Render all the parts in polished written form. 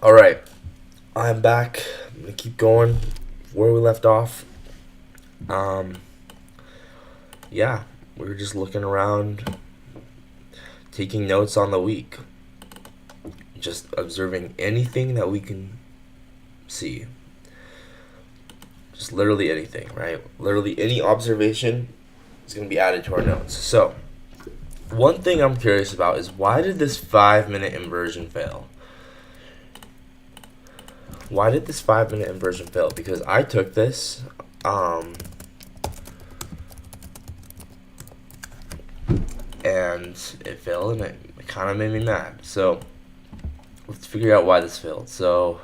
All right, I'm back. I'm gonna keep going where we left off. Um, yeah, we were just looking around, taking notes on the week, just observing anything that we can see. Just literally anything, right? Literally any observation is gonna be added to our notes. So, one thing I'm curious about is why did this 5 minute inversion fail? Why did this 5 minute inversion fail? Because I took this, um, and it failed, and it kind of made me mad. So let's figure out why this failed. So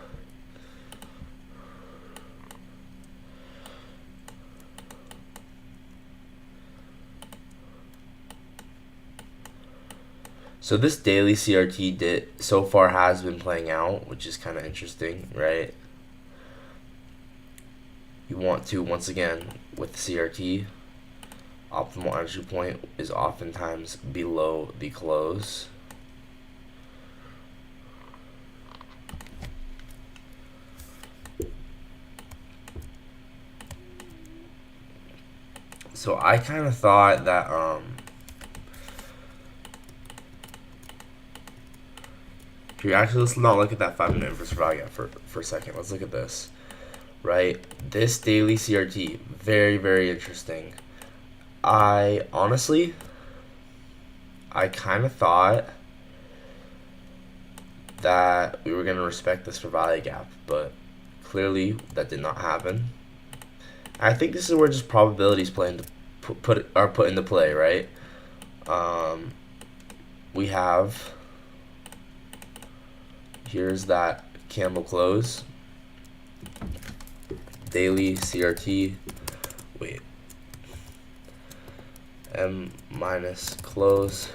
this daily CRT did so far has been playing out, which is kind of interesting, right? You want to once again with CRT, optimal entry point is oftentimes below the close. So I kind of thought that here, actually, let's not look at that 5 minute inverse value for a second. Let's look at this, right? This daily CRT, very, very interesting. I honestly, I kind of thought that we were going to respect this for value gap, but clearly that did not happen. I think this is where just probabilities play into are put into play, right? Um, we have here's that candle close, daily CRT. Wait, M minus close.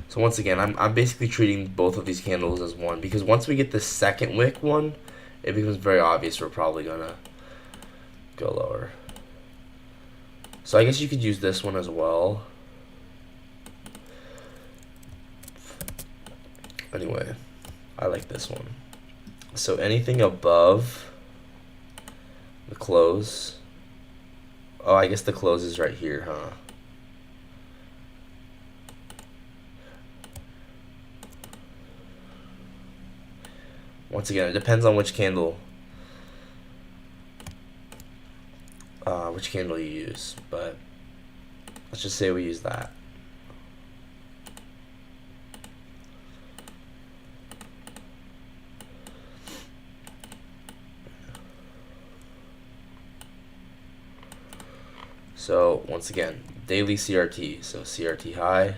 So once again, I'm basically treating both of these candles as one because once we get the second wick one, it becomes very obvious we're probably gonna go lower. So I guess you could use this one as well. Anyway, I like this one. So anything above the close. Oh, I guess the close is right here, huh? Once again, it depends on which candle you use, but let's just say we use that. So once again, daily CRT. So CRT high.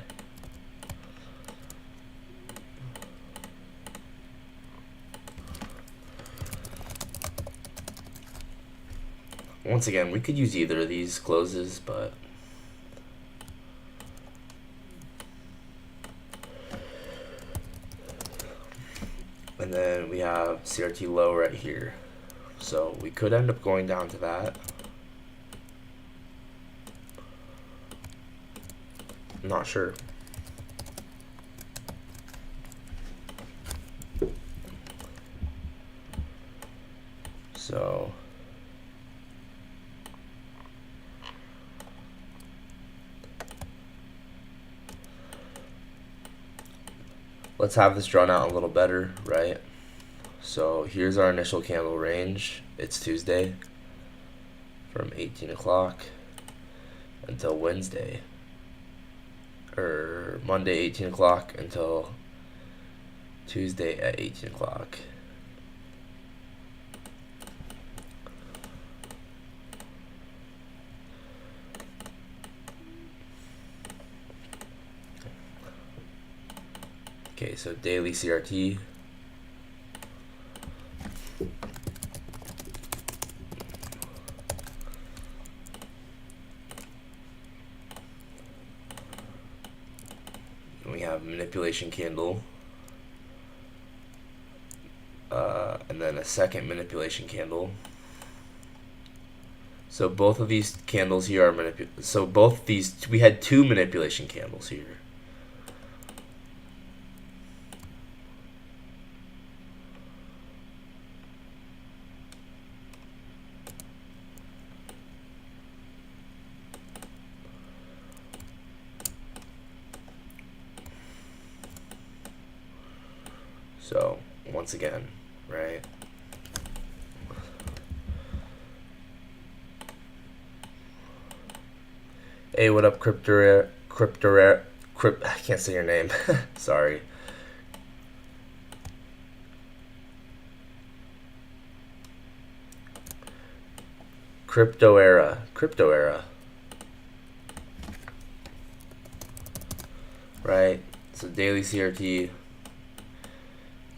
Once again, we could use either of these closes, but and then we have CRT low right here. So we could end up going down to that. I'm not sure. So let's have this drawn out a little better, right? So here's our initial candle range. It's Tuesday from 18 o'clock until Wednesday, or Monday 18 o'clock until Tuesday at 18 o'clock. Okay, so daily CRT. We have manipulation candle. And then a second manipulation candle. So both of these candles here are so both these, we had two manipulation candles here. So once again, right? Hey, what up, I can't say your name. Sorry. Crypto era. Right? So daily CRT.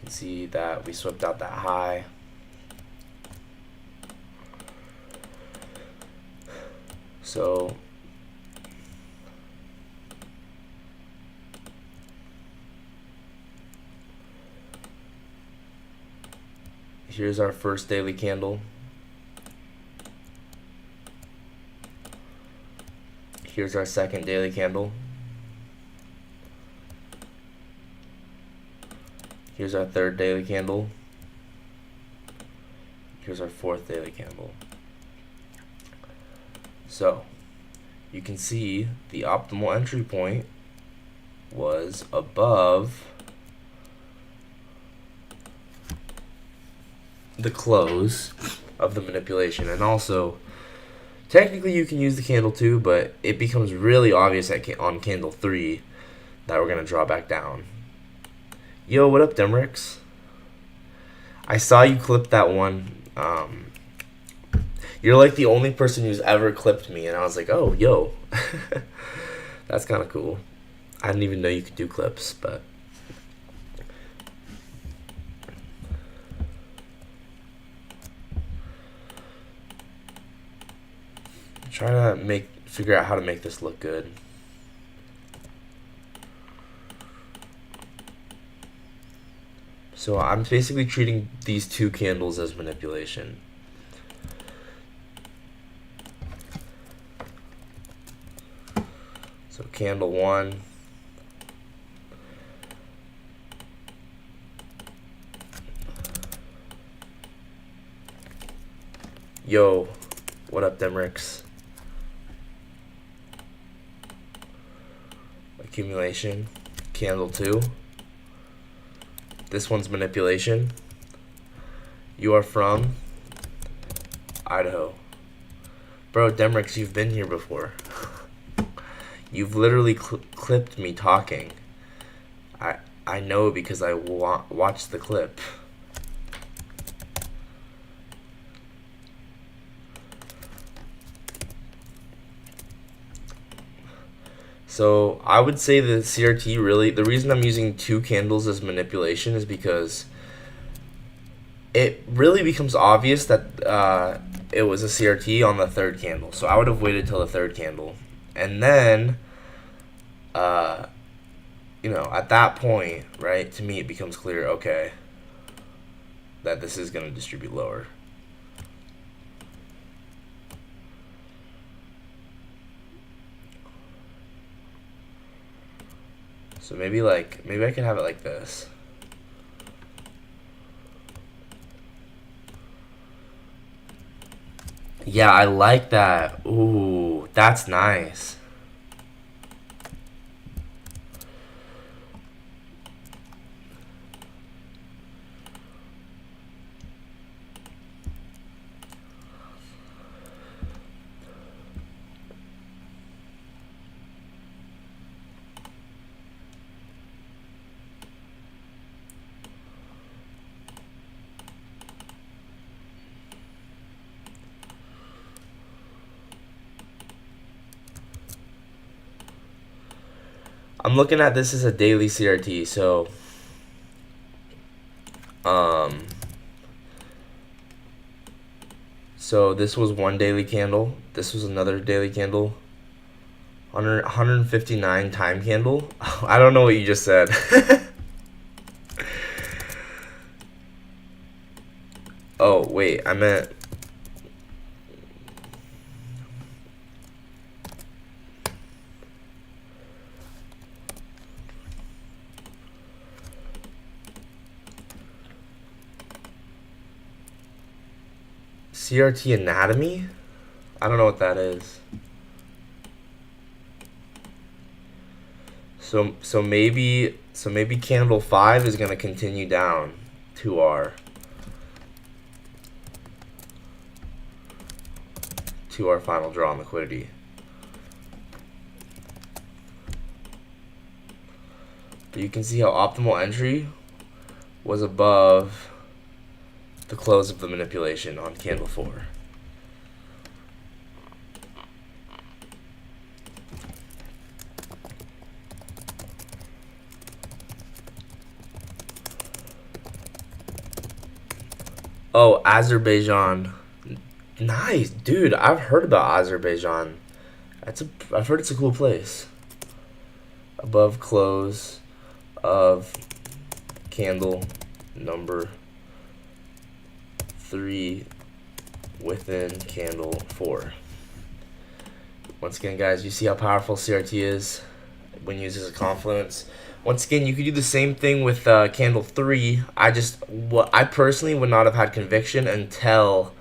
You can see that we swept out that high. So here's our first daily candle. Here's our second daily candle. Here's our third daily candle. Here's our fourth daily candle. So you can see the optimal entry point was above the close of the manipulation. And also, technically you can use the candle too, but it becomes really obvious on candle 3 that we're going to draw back down. Yo, what up, Demrix? I saw you clip that one. You're like the only person who's ever clipped me, and I was like, oh, yo. That's kind of cool. I didn't even know you could do clips, but I'm trying to figure out how to make this look good. So I'm basically treating these two candles as manipulation. So candle 1. Yo, what up, Demrix? Accumulation. Candle 2. This one's manipulation. You are from Idaho. Bro, Demrix, you've been here before. You've literally clipped me talking. I know because I watched the clip. So I would say the CRT really, the reason I'm using two candles as manipulation is because it really becomes obvious that it was a CRT on the third candle. So I would have waited till the third candle. And then, at that point, right, to me it becomes clear, okay, that this is going to distribute lower. So maybe I can have it like this. Yeah, I like that. Ooh, that's nice. I'm looking at this as a daily CRT, so so this was one daily candle, this was another daily candle, 159 time candle. I don't know what you just said. Oh, wait, I meant CRT anatomy? I don't know what that is. So maybe candle 5 is going to continue down to our final draw on liquidity. But you can see how optimal entry was above the close of the manipulation on candle 4. Oh, Azerbaijan. Nice, dude. I've heard about Azerbaijan. I've heard it's a cool place. Above close of candle number 3 within candle 4. Once again, guys, you see how powerful CRT is when used as a confluence. Once again, you could do the same thing with candle 3. I personally would not have had conviction until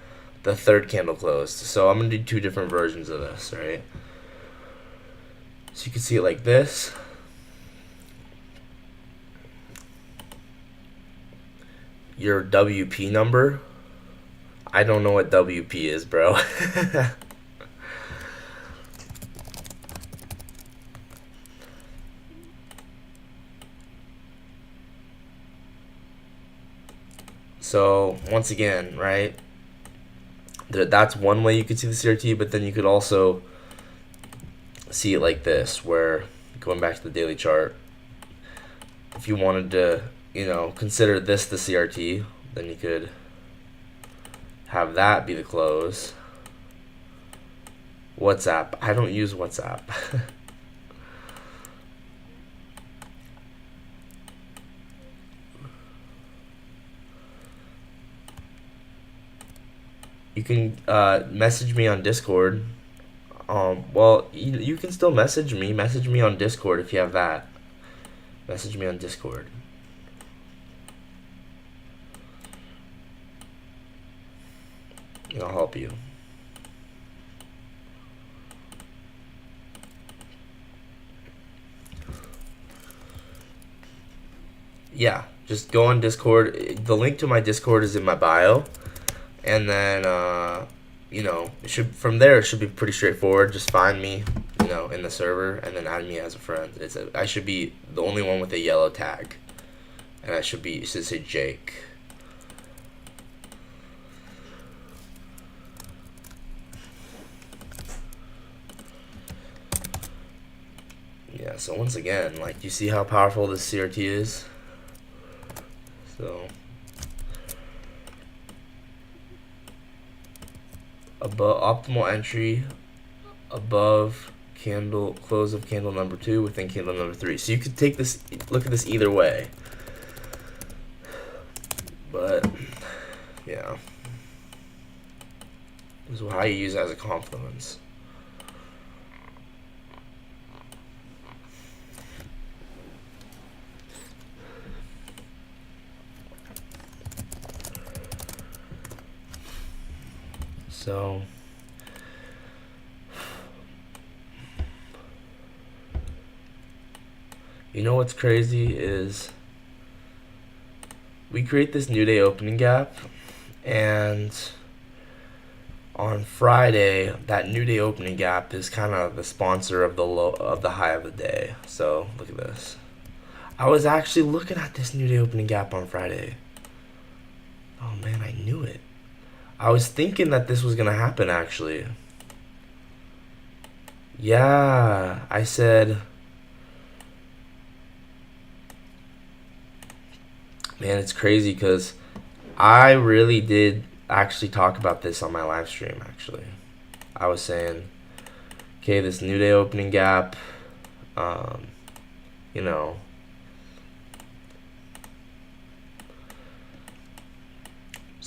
the third candle closed. So I'm going to do 2 different versions of this, right? So you can see it like this. Your WP number. I don't know what WP is, bro. So once again, right? That's one way you could see the CRT, but then you could also see it like this, where going back to the daily chart, if you wanted to, consider this the CRT, then you could have that be the close. WhatsApp. I don't use WhatsApp. You can message me on Discord. Well, you can still message me. Message me on Discord if you have that. Message me on Discord. And I'll help you. Yeah, just go on Discord. The link to my Discord is in my bio. And then, from there it should be pretty straightforward. Just find me, in the server, and then add me as a friend. I should be the only one with a yellow tag, and it should say Jake. Yeah. So once again, you see how powerful this CRT is. So. Above optimal entry, above close of candle number 2 within candle number 3. So you could look at this either way. But yeah, this is how you use it as a confluence. So what's crazy is we create this new day opening gap, and on Friday that new day opening gap is kind of the sponsor of the high of the day. So look at this. I was actually looking at this new day opening gap on Friday. Oh man, I knew it. I was thinking that this was gonna happen, actually. Yeah, I said, man, it's crazy because I really did actually talk about this on my live stream, actually. I was saying, okay, this new day opening gap, it's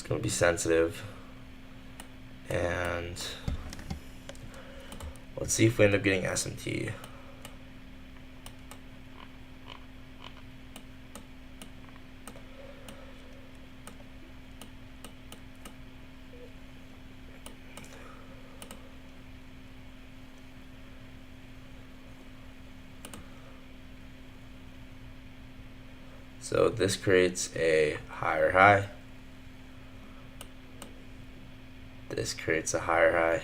gonna be sensitive. And let's see if we end up getting SMT. So this creates a higher high. This creates a higher high.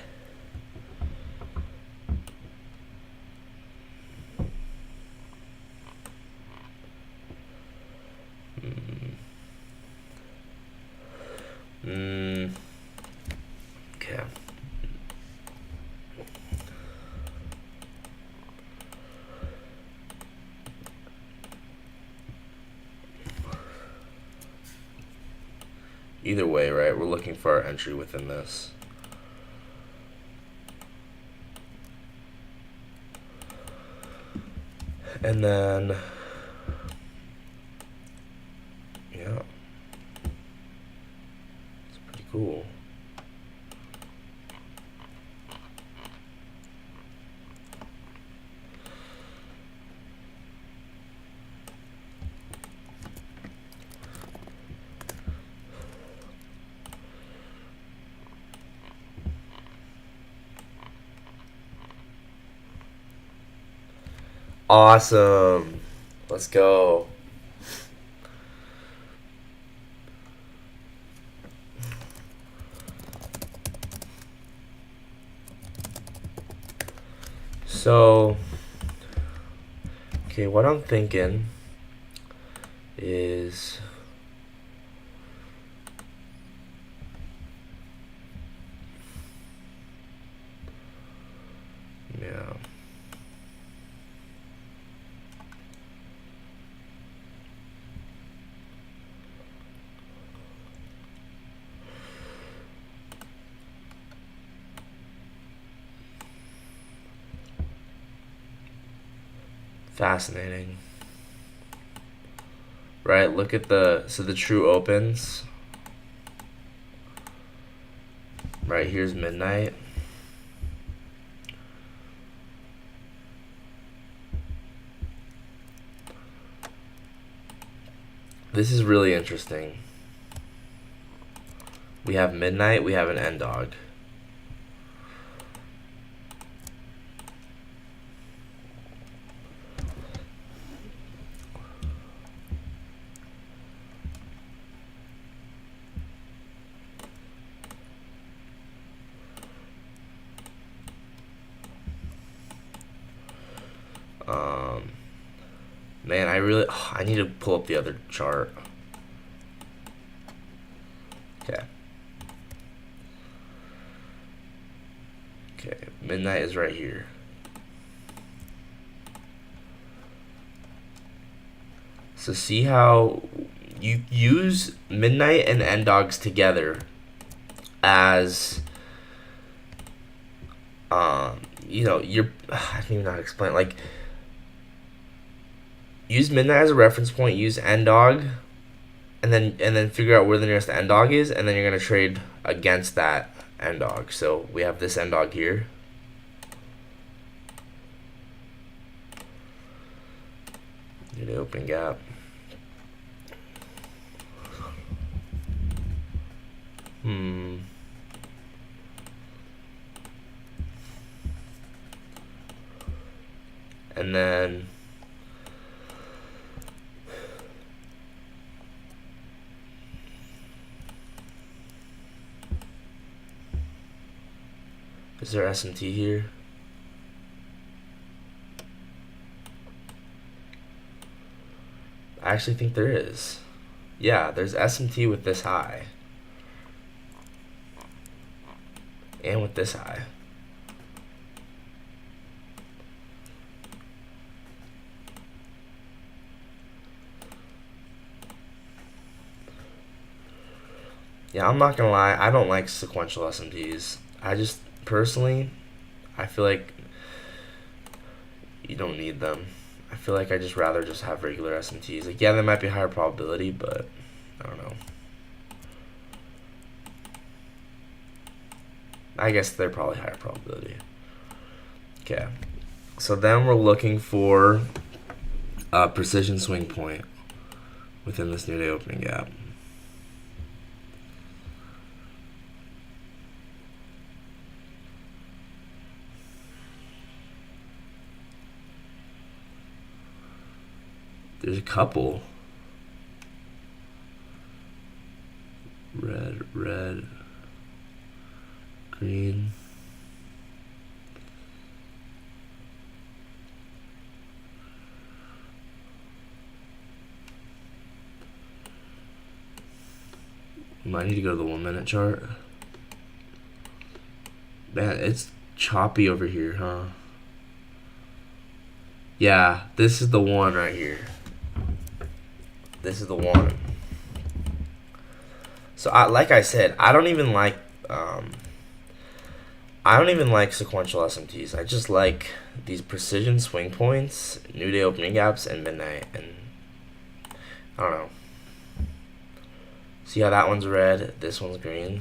Okay. Either way, right, we're looking for our entry within this. And then, yeah, it's pretty cool. Awesome. Let's go. So, okay, what I'm thinking is yeah. Fascinating. Right, look at the true opens. Right, here's midnight. This is really interesting. We have midnight, we have an end dog. Man, I need to pull up the other chart. Okay. Okay, midnight is right here. So see how you use midnight and end dogs together as I can even not explain, like, use midnight as a reference point, use end dog, and then figure out where the nearest end dog is, and then you're gonna trade against that end dog. So we have this end dog here. Need an open gap. And then is there SMT here? I actually think there is. Yeah, there's SMT with this high. And with this high. Yeah, I'm not gonna lie, I don't like sequential SMTs. I just, personally, I feel like you don't need them. I feel like I just rather just have regular SMTs. Like, yeah, they might be higher probability, but I don't know. I guess they're probably higher probability. Okay. So then we're looking for a precision swing point within this new day opening gap. There's a couple. red, red, green. Might need to go to the 1 minute chart. Man, it's choppy over here, huh? Yeah, this is the one right here. This is the one. So, like I said, I don't even like sequential SMTs. I just like these precision swing points, new day opening gaps, and midnight. And I don't know. See how that one's red, this one's green.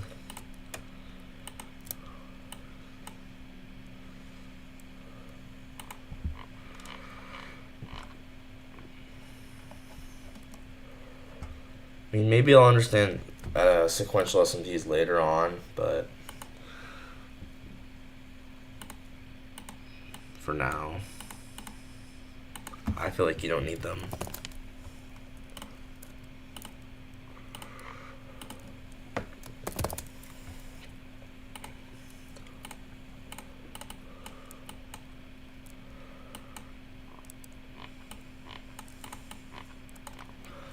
I mean, maybe I'll understand sequential SMTs later on, but for now, I feel like you don't need them.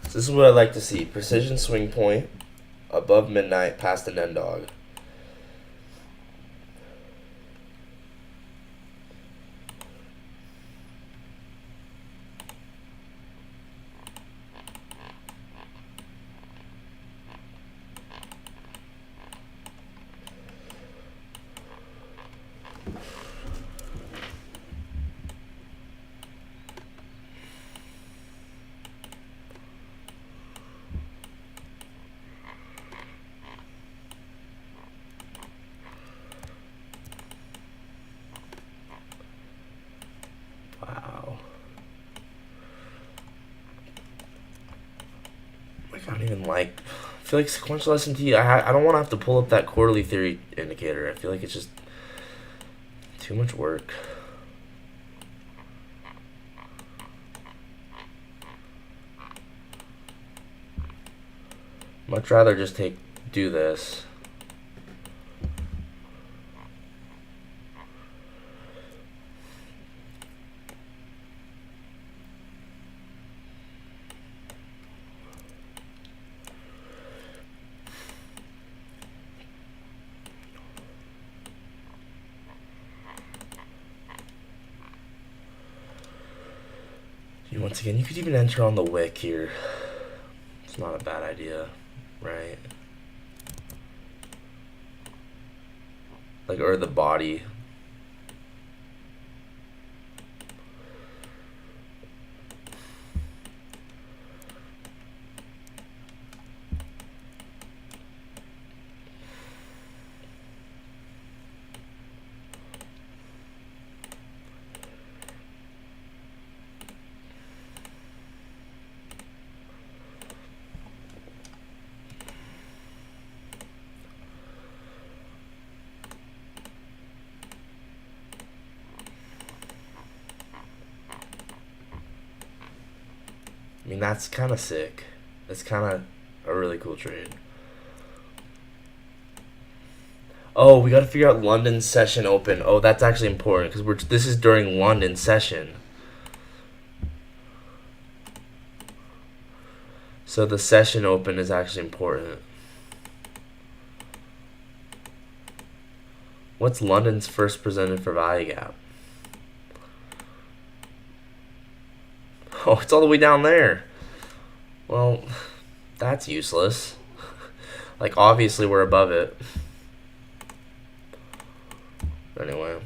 So this is what I like to see. Precision swing point above midnight past an end dog. Wow. I don't even like. I feel like sequential SMT. I don't want to have to pull up that quarterly theory indicator. I feel like it's just too much work. Much rather just do this. Once again, you could even enter on the wick here. It's not a bad idea, right? Like, or the body. I mean, that's kind of sick. That's kind of a really cool trade. Oh, we got to figure out London session open. Oh, that's actually important because this is during London session. So the session open is actually important. What's London's first presented for value gap? Oh, it's all the way down there. Well, that's useless. Like, obviously we're above it. Anyway.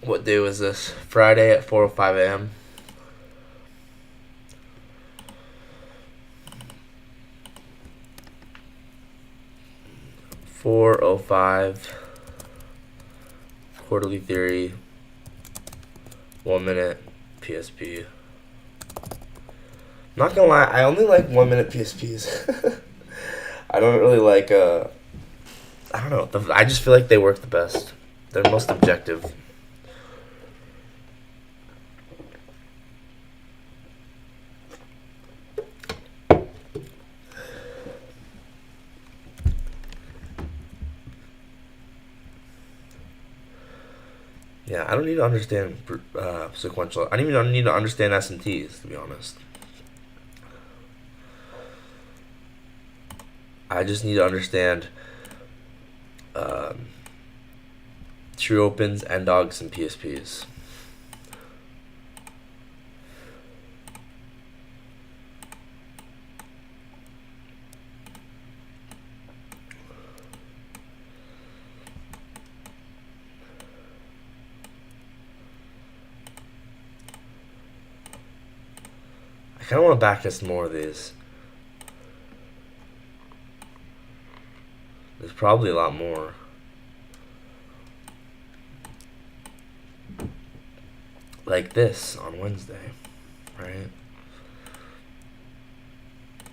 What day was this? Friday at 4:05 a.m. Quarterly theory, 1 minute PSP. Not gonna lie, I only like 1 minute PSPs. I don't really like I don't know. I just feel like they work the best. They're most objective. Yeah, I don't need to understand sequential. I don't even need to understand S&Ts, to be honest. I just need to understand um, true opens, end dogs, and PSPs. I kind of want to backtest more of these. There's probably a lot more. Like this on Wednesday, right?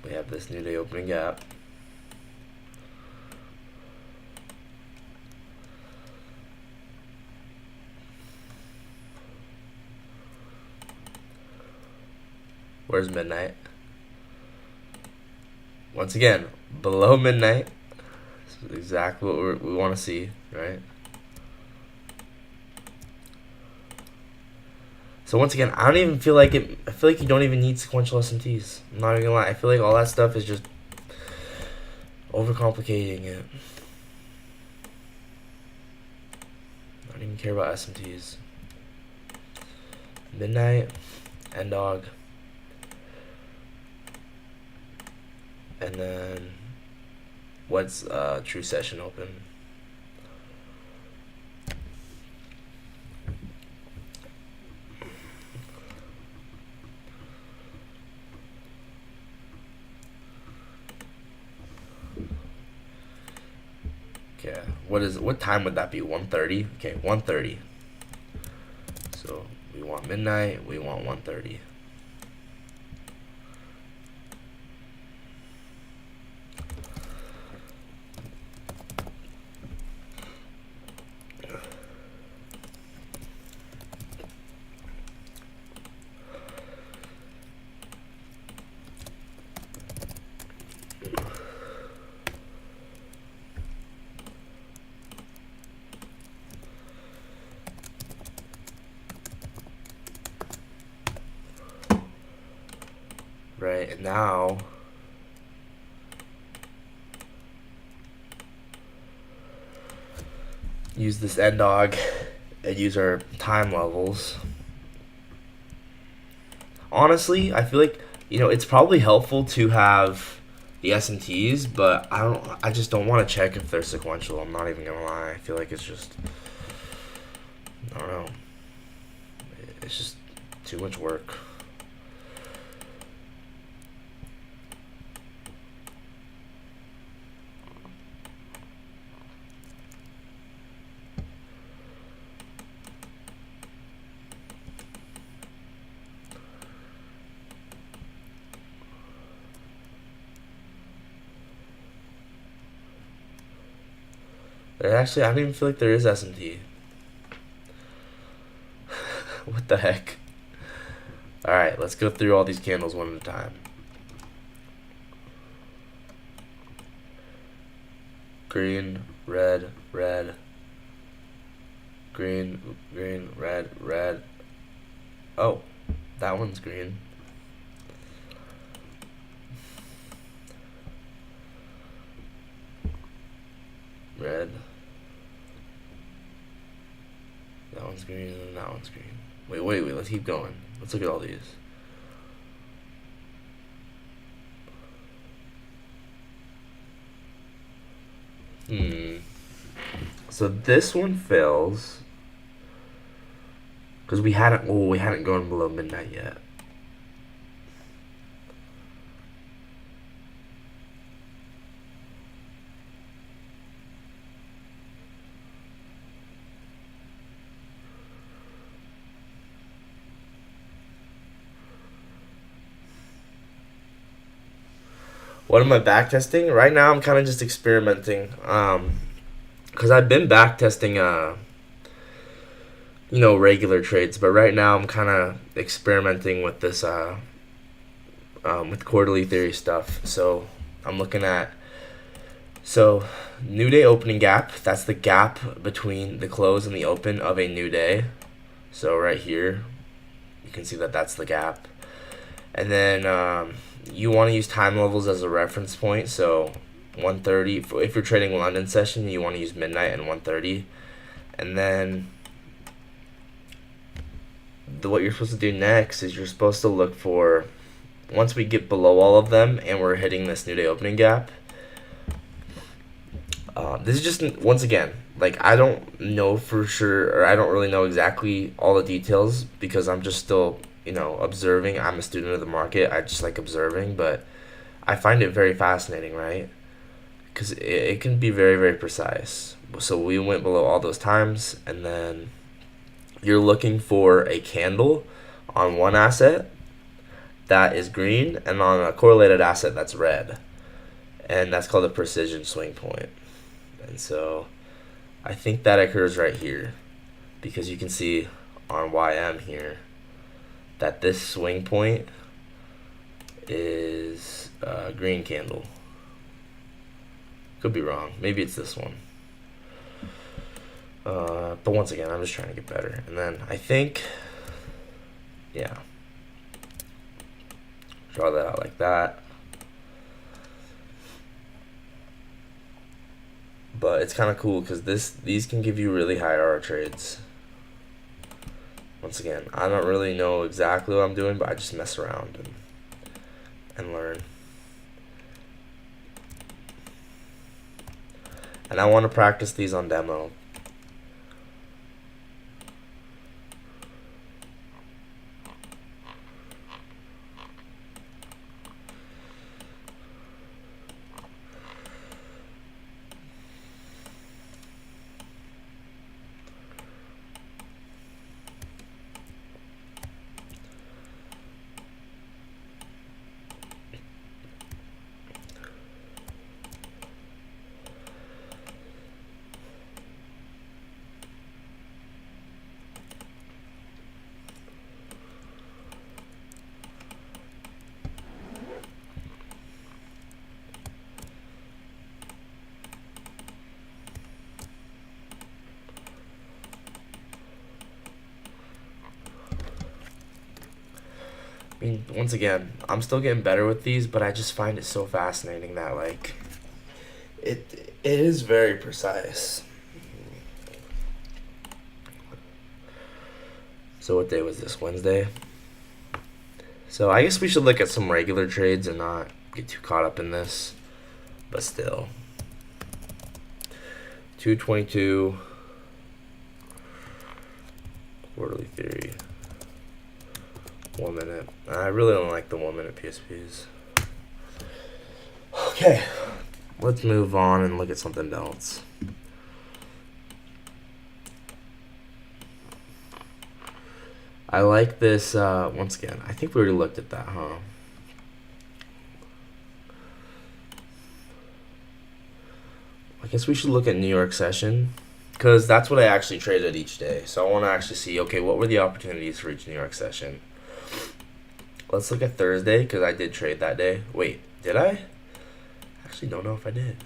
We have this new day opening gap. Where's midnight? Once again, below midnight. This is exactly what we want to see, right? So once again, I don't even feel like it. I feel like you don't even need sequential SMTs. I'm not even gonna lie. I feel like all that stuff is just overcomplicating it. I don't even care about SMTs. Midnight, end dog, and then what's true session open? Okay, what time would that be? 1:30. Okay, 1:30. So we want midnight. We want 1:30. Right, and now use this end dog and use our time levels. Honestly, I feel like it's probably helpful to have the SMTs, but I just don't want to check if they're sequential. I'm not even gonna lie. I feel like it's just I don't know. It's just too much work. Actually, I don't even feel like there is SMT. What the heck? Alright, let's go through all these candles one at a time. Green, red, red. Green, green, red, red. Oh, that one's green. Red. That one's green and then that one's green. Wait, let's keep going. Let's look at all these. So this one fails because we hadn't gone below midnight yet. What am I backtesting? Right now I'm kind of just experimenting. because I've been back testing regular trades, but right now I'm kind of experimenting with this with quarterly theory stuff. So I'm looking at new day opening gap. That's the gap between the close and the open of a new day. So right here, you can see that that's the gap. And then you want to use time levels as a reference point. So 1:30. If you're trading London session, you want to use midnight and 1:30. And then what you're supposed to do next is you're supposed to look for, once we get below all of them and we're hitting this new day opening gap. This is just, once again, like, I don't know for sure, or I don't really know exactly all the details because I'm just still, observing. I'm a student of the market. I just like observing, but I find it very fascinating, right? Because it can be very, very precise. So we went below all those times, and then you're looking for a candle on one asset that is green and on a correlated asset that's red. And that's called a precision swing point. And so I think that occurs right here because you can see on YM here that this swing point is a green candle. Could be wrong. Maybe it's this one. But once again, I'm just trying to get better. And then I think, yeah, draw that out like that. But it's kind of cool because these can give you really high RR trades. Once again, I don't really know exactly what I'm doing, but I just mess around and learn. And I want to practice these on demo. I mean, once again, I'm still getting better with these, but I just find it so fascinating that, like, it is very precise. So what day was this? Wednesday? So I guess we should look at some regular trades and not get too caught up in this. But still. 222 quarterly theory. 1 minute. I really don't like the 1 minute PSPs. Okay. Let's move on and look at something else. I like this, once again, I think we already looked at that, huh? I guess we should look at New York session, because that's what I actually traded each day. So I want to actually see, okay, what were the opportunities for each New York session? Let's look at Thursday, because I did trade that day. Wait, did I? Actually, don't know if I did.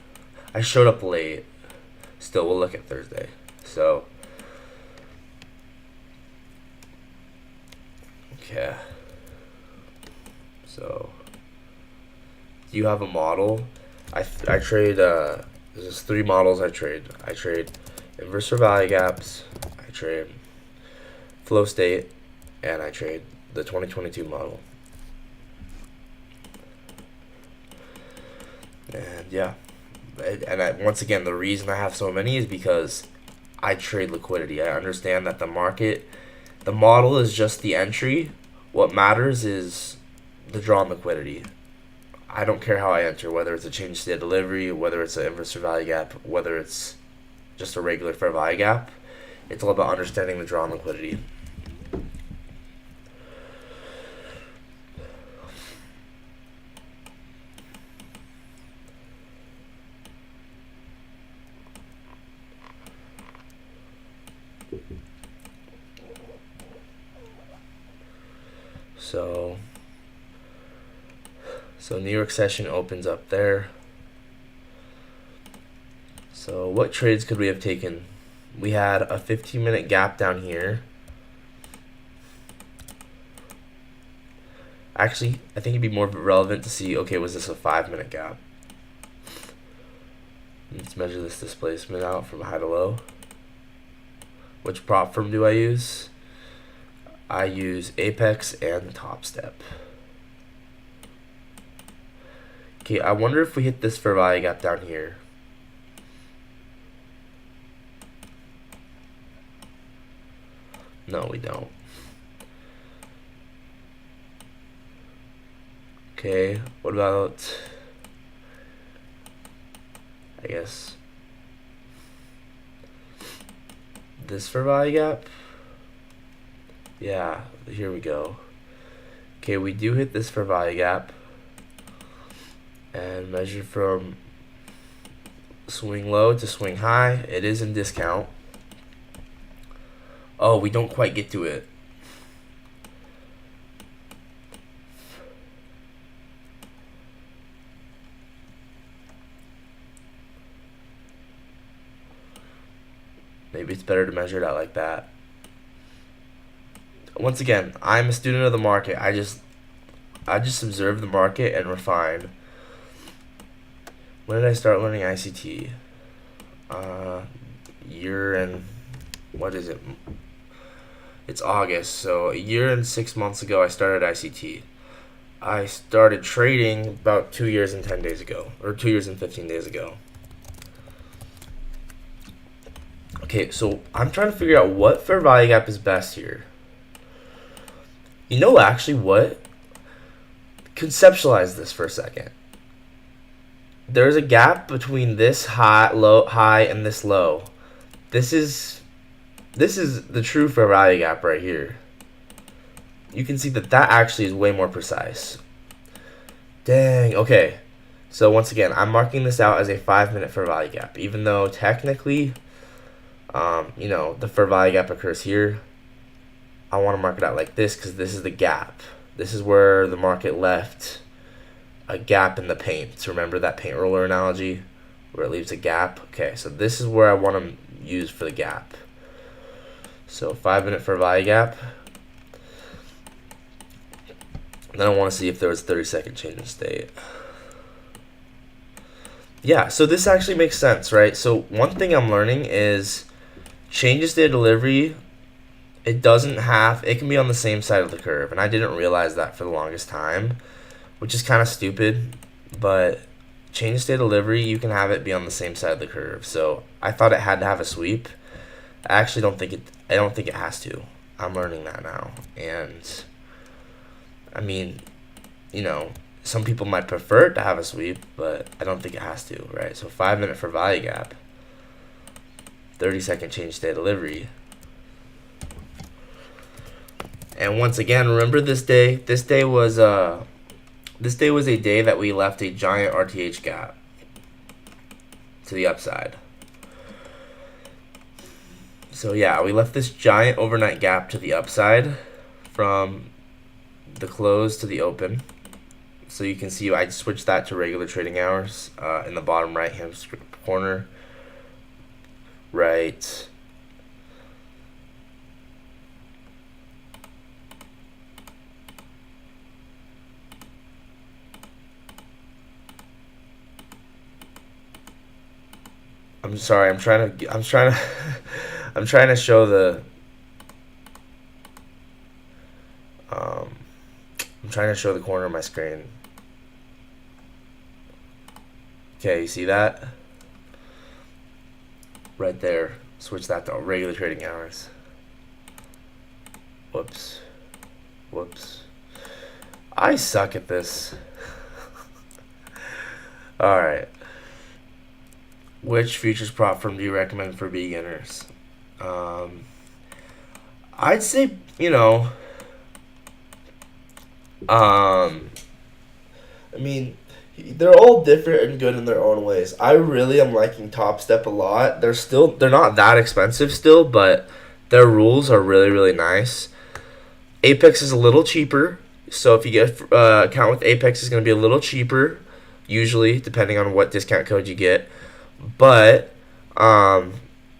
I showed up late. Still, we'll look at Thursday. So, okay. So, do you have a model? I trade, there's 3 models I trade. I trade inverse value gaps, I trade flow state, and I trade the 2022 model. And yeah, once again, the reason I have so many is because I trade liquidity. I understand that the model is just the entry. What matters is the drawn liquidity. I don't care how I enter, whether it's a change state delivery, whether it's an inverse value gap, whether it's just a regular fair value gap. It's all about understanding the drawn liquidity. So New York session opens up there. So what trades could we have taken? We had a 15-minute gap down here. Actually, I think it'd be more relevant to see, okay, was this a 5-minute gap? Let's measure this displacement out from high to low. Which prop firm do I use? I use Apex and Top Step. Okay, I wonder if we hit this fair value gap down here. No, we don't. Okay, what about, I guess, this fair value gap? Yeah, here we go. Okay, we do hit this fair value gap and measure from swing low to swing high. It is in discount. Oh, we don't quite get to it. Maybe it's better to measure it out like that. Once again, I'm a student of the market. I just observe the market and refine. When did I start learning ICT? Year and what is it? It's August, so a year and 6 months ago I started ICT. I started trading about 2 years and 10 days ago, or 2 years and 15 days ago. Okay, so I'm trying to figure out what fair value gap is best here. You know, actually, what? Conceptualize this for a second. There's a gap between this high, and this low. This is the true fair value gap right here. You can see that actually is way more precise. Dang, okay. So once again, I'm marking this out as a 5-minute fair value gap, even though technically, you know, the fair value gap occurs here. I want to mark it out like this because this is the gap. This is where the market left a gap in the paint. So remember that paint roller analogy where it leaves a gap? Okay, so this is where I want to use for the gap. So 5-minute fair value gap. Then I want to see if there was 30-second change in state. Yeah, so this actually makes sense, right? So one thing I'm learning is change in state of delivery, it can be on the same side of the curve. And I didn't realize that for the longest time, which is kind of stupid. But change in state of delivery, you can have it be on the same side of the curve. So I thought it had to have a sweep. I actually don't think it has to. I'm learning that now. And I mean, you know, some people might prefer it to have a sweep, but I don't think it has to, right? So 5-minute for value gap, 30-second change state delivery. And once again, remember this day. This day was a day that we left a giant RTH gap to the upside. So yeah, we left this giant overnight gap to the upside from the close to the open. So you can see I switched that to regular trading hours in the bottom right hand corner. Right. I'm sorry. I'm trying to I'm trying to show the I'm trying to show the corner of my screen. Okay, you see that? Right there. Switch that to regular trading hours. Whoops. Whoops. I suck at this. Alright. Which futures prop firm do you recommend for beginners? I'd say, you know, I mean, they're all different and good in their own ways. I really am liking Top Step a lot. They're not that expensive still, but Their rules are really, really nice. Apex is a little cheaper, so if you get account with Apex, it's going to be a little cheaper, usually, depending on what discount code you get. But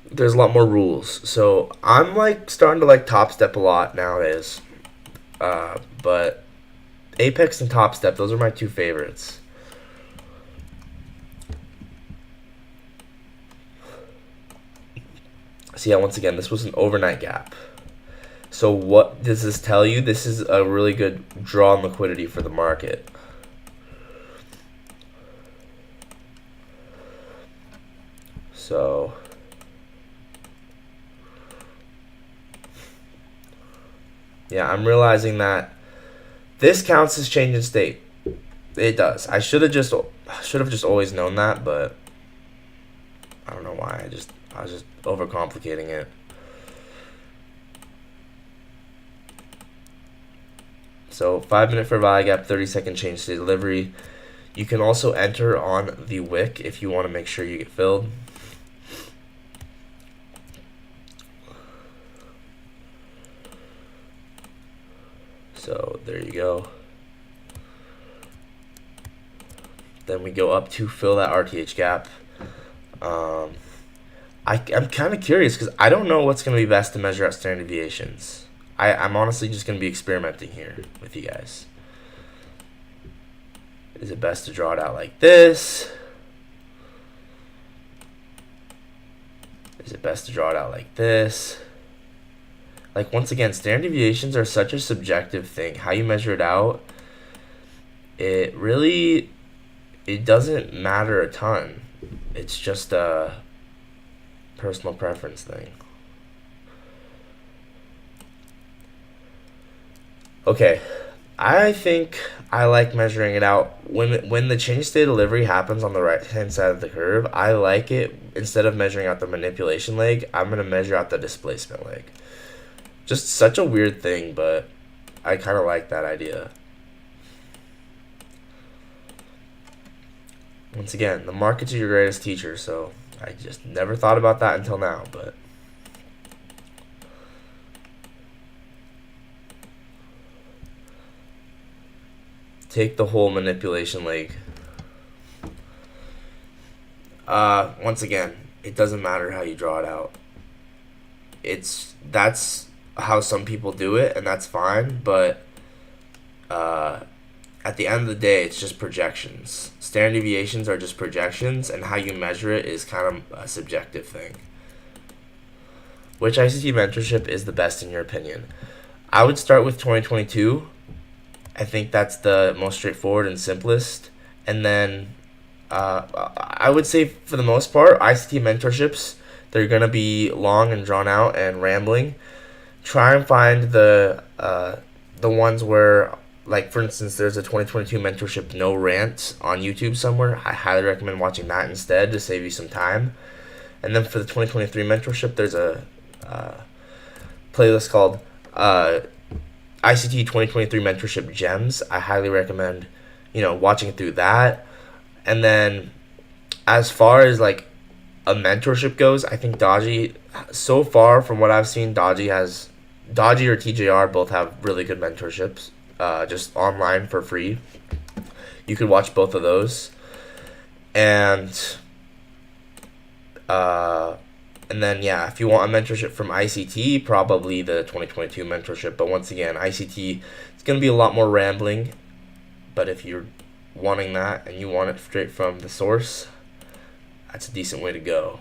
there's a lot more rules. So I'm like starting to like Top Step a lot nowadays. But Apex and Top Step, those are my two favorites. So yeah, once again, this was an overnight gap. So what does this tell you? This is a really good draw on liquidity for the market. So yeah, I'm realizing that this counts as change in state. It does. I should have just always known that, but I don't know why. I was just overcomplicating it. So 5-minute fair value gap, 30-second change state delivery. You can also enter on the wick if you want to make sure you get filled. So there you go. Then we go up to fill that RTH gap. I'm kind of curious because I don't know what's going to be best to measure out standard deviations. I'm honestly just going to be experimenting here with you guys. Is it best to draw it out like this? Is it best to draw it out like this? Like, once again, standard deviations are such a subjective thing. How you measure it out, it doesn't matter a ton. It's just a personal preference thing. Okay, I think I like measuring it out when the change state delivery happens on the right hand side of the curve. I like it, instead of measuring out the manipulation leg, I'm gonna measure out the displacement leg. Just such a weird thing, but I kind of like that idea. Once again, the market's your greatest teacher, so I just never thought about that until now, but take the whole manipulation leg. Once again, it doesn't matter how you draw it out. That's how some people do it, and that's fine, but at the end of the day, it's just projections. Standard deviations are just projections, and how you measure it is kind of a subjective thing. Which ICT mentorship is the best in your opinion? I would start with 2022. I think that's the most straightforward and simplest. And then I would say, for the most part, ICT mentorships, they're going to be long and drawn out and rambling. Try and find the ones where, like, for instance, there's a 2022 mentorship no rant on YouTube somewhere. I highly recommend watching that instead to save you some time. And then for the 2023 mentorship, there's a playlist called ICT 2023 Mentorship Gems. I highly recommend, watching through that. And then as far as like a mentorship goes, I think Dodgy, so far from what I've seen, Dodgy or TJR both have really good mentorships, just online for free. You could watch both of those. And then, yeah, if you want a mentorship from ICT, probably the 2022 mentorship. But once again, ICT, it's going to be a lot more rambling. But if you're wanting that and you want it straight from the source, that's a decent way to go.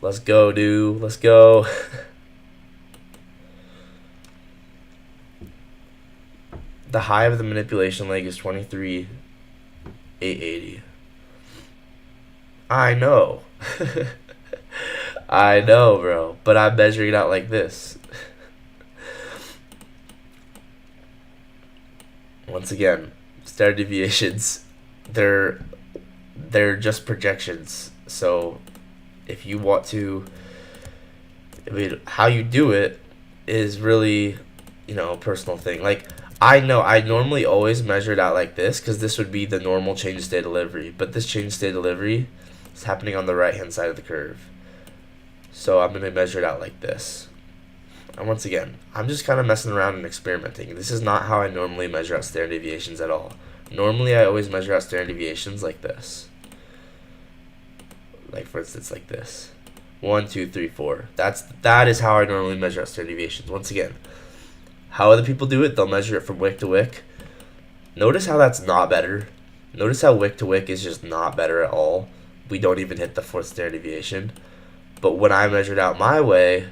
Let's go, dude. Let's go. The high of the manipulation leg is 23,880. I know. I know, bro. But I'm measuring it out like this. Once again, standard deviations, they're just projections. So if you want to, how you do it is really, a personal thing. Like, I know I normally always measure it out like this because this would be the normal change state delivery. But this change state delivery is happening on the right hand side of the curve. So I'm going to measure it out like this. And once again, I'm just kind of messing around and experimenting. This is not how I normally measure out standard deviations at all. Normally, I always measure out standard deviations like this. Like, for instance, like this. 1, 2, 3, 4. That is how I normally measure out standard deviations. Once again, how other people do it, they'll measure it from wick to wick. Notice how that's not better. Notice how wick to wick is just not better at all. We don't even hit the fourth standard deviation. But when I measured out my way,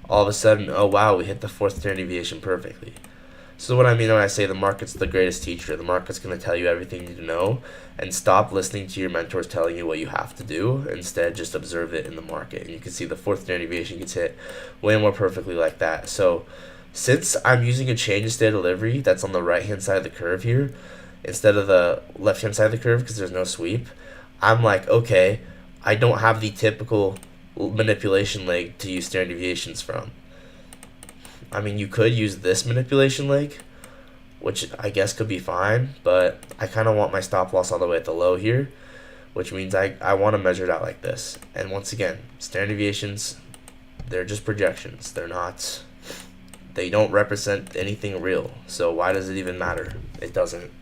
all of a sudden, oh wow, we hit the fourth standard deviation perfectly. So what I mean when I say the market's the greatest teacher, the market's going to tell you everything you need to know, and stop listening to your mentors telling you what you have to do. Instead, just observe it in the market. And you can see the fourth standard deviation gets hit way more perfectly like that. So since I'm using a change of state delivery that's on the right-hand side of the curve here, instead of the left-hand side of the curve because there's no sweep, I'm like, okay, I don't have the typical manipulation leg to use standard deviations from. I mean, you could use this manipulation leg, which I guess could be fine, but I kind of want my stop loss all the way at the low here, which means I want to measure it out like this. And once again, standard deviations, they're just projections. They don't represent anything real. So why does it even matter? It doesn't.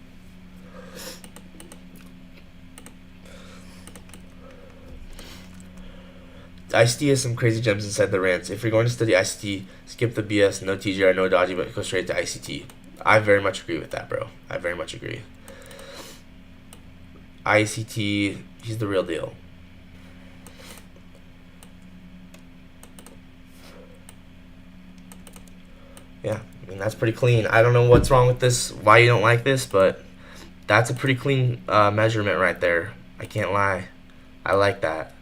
ICT has some crazy gems inside the rants. If you're going to study ICT, skip the BS, no TGR, no dodgy, but go straight to ICT. I very much agree with that, bro. I very much agree. ICT, he's the real deal. Yeah, I mean, that's pretty clean. I don't know what's wrong with this, why you don't like this, but that's a pretty clean measurement right there. I can't lie. I like that.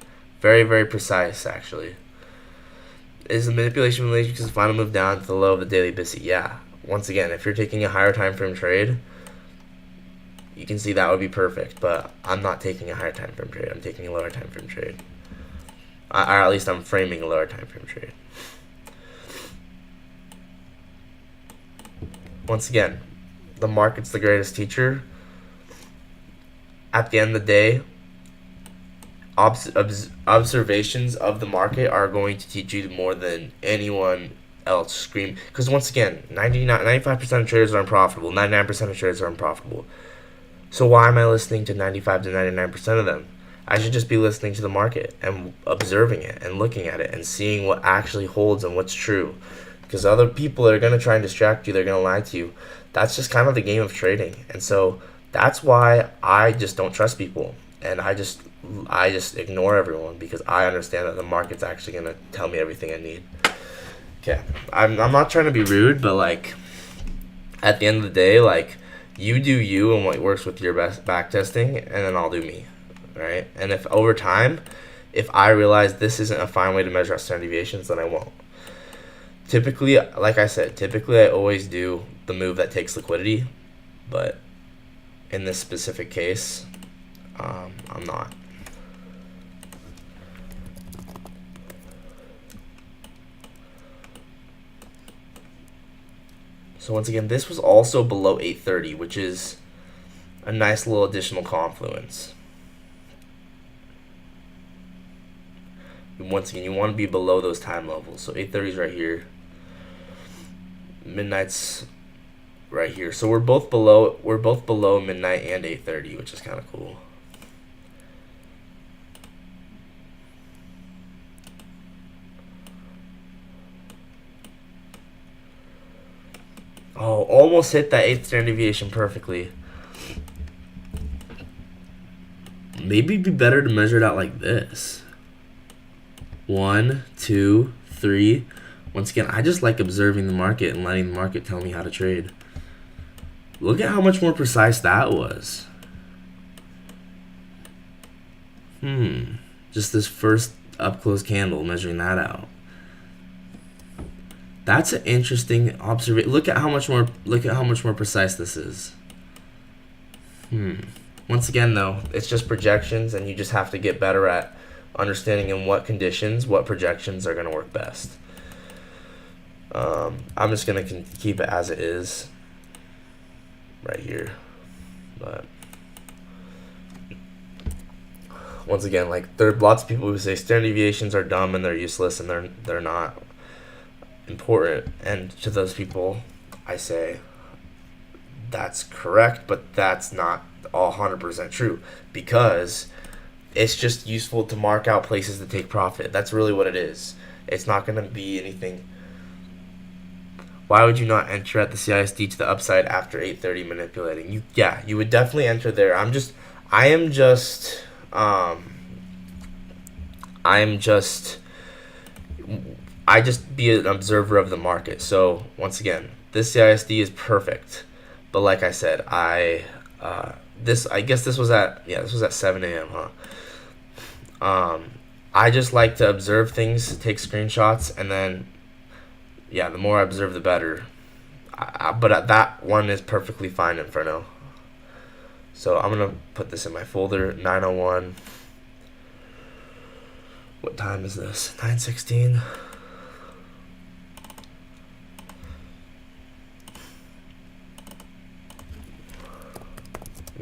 Very, very precise, actually. Is the manipulation related because the final move down to the low of the daily BISI? Yeah. Once again, if you're taking a higher time frame trade, you can see that would be perfect. But I'm not taking a higher time frame trade. I'm taking a lower time frame trade. Or at least I'm framing a lower time frame trade. Once again, the market's the greatest teacher. At the end of the day, observations of the market are going to teach you more than anyone else scream. Because once again, 95% of traders are unprofitable. 99% of traders are unprofitable. So why am I listening to 95 to 99% of them? I should just be listening to the market and observing it and looking at it and seeing what actually holds and what's true. Because other people are going to try and distract you. They're going to lie to you. That's just kind of the game of trading. And so that's why I just don't trust people. And I just ignore everyone because I understand that the market's actually going to tell me everything I need. Okay, I'm not trying to be rude, but like at the end of the day, like you do you and what works with your best back testing, and then I'll do me, right? And if over time, if I realize this isn't a fine way to measure out standard deviations, then I won't. Typically, like I said, I always do the move that takes liquidity, but in this specific case, I'm not. So once again, this was also below 830, which is a nice little additional confluence. And once again, you want to be below those time levels. So 830 is right here. Midnight's right here. So we're both below midnight and 830, which is kind of cool. Oh, almost hit that 8th standard deviation perfectly. Maybe it'd be better to measure it out like this. 1, 2, 3. Once again, I just like observing the market and letting the market tell me how to trade. Look at how much more precise that was. Just this first up close candle, measuring that out. That's an interesting observation. Look at how much more precise this is. Once again, though, it's just projections, and you just have to get better at understanding in what conditions, what projections are going to work best. I'm just going to keep it as it is right here. But once again, like there are lots of people who say standard deviations are dumb and they're useless and they're not important. And to those people, I say that's correct, but that's not all 100% true, because it's just useful to mark out places to take profit. That's really what it is. It's not going to be anything. Why would you not enter at the CISD to the upside after 8:30 manipulating? You would definitely enter there. I just be an observer of the market. So once again, this CISD is perfect, but like I said, I guess this was at 7 a.m. I just like to observe things, take screenshots, and then the more I observe, the better. But that one is perfectly fine, Inferno. So I'm gonna put this in my folder. 9:01. What time is this? 9:16.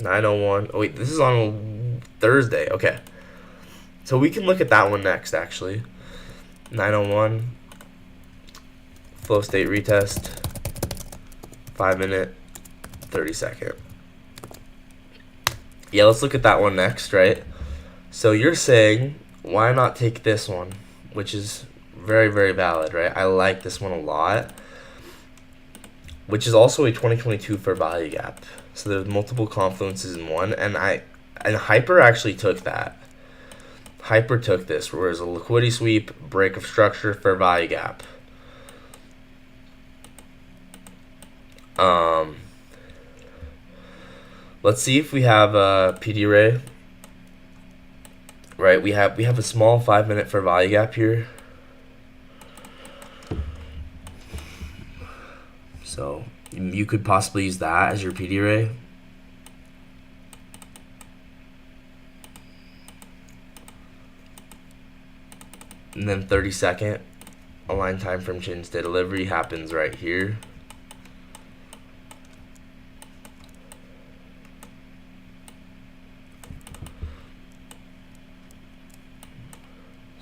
Oh wait, this is on Thursday. Okay, so we can look at that one next. Actually, 9:01. Flow state retest. 5-minute, 30-second. Yeah, let's look at that one next, right? So you're saying, why not take this one, which is very, very valid, right? I like this one a lot, which is also a 2022 fair value gap. So there's multiple confluences in one, and Hyper actually took that. Hyper took this, where it's a liquidity sweep, break of structure, fair value gap. Let's see if we have a PD ray. Right, we have a small 5-minute fair value gap here. So you could possibly use that as your PD ray. And then 30-second align time frame change to delivery happens right here.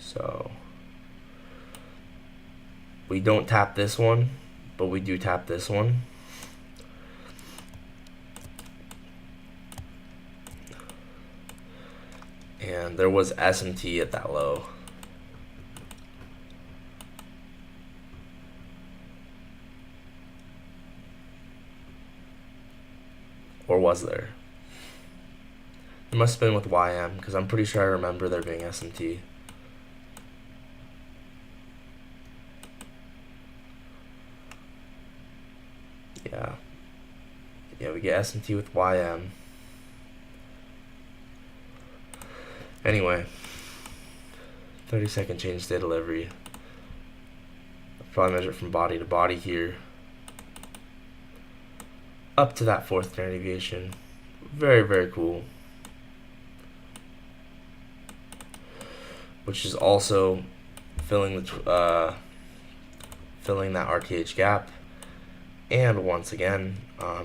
So we don't tap this one, but we do tap this one. And there was SMT at that low. Or was there? It must have been with YM, because I'm pretty sure I remember there being SMT. Yeah, we get SMT with YM. Anyway, 30-second change state delivery. I'll probably measure it from body to body here. Up to that 4th standard deviation. Very, very cool. Which is also filling that RTH gap. And once again,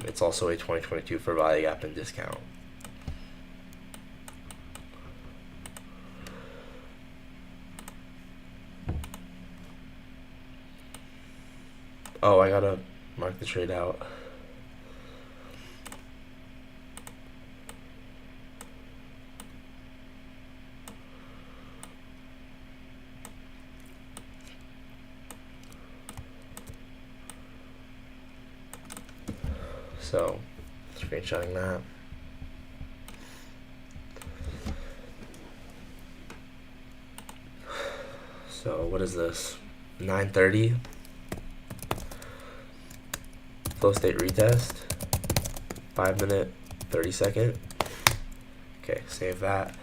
it's also a 2022 fair value gap and discount. Oh, I gotta mark the trade out. So, screenshotting that. So, what is this? 9:30. Flow state retest. 5-minute, 30-second. Okay, save that.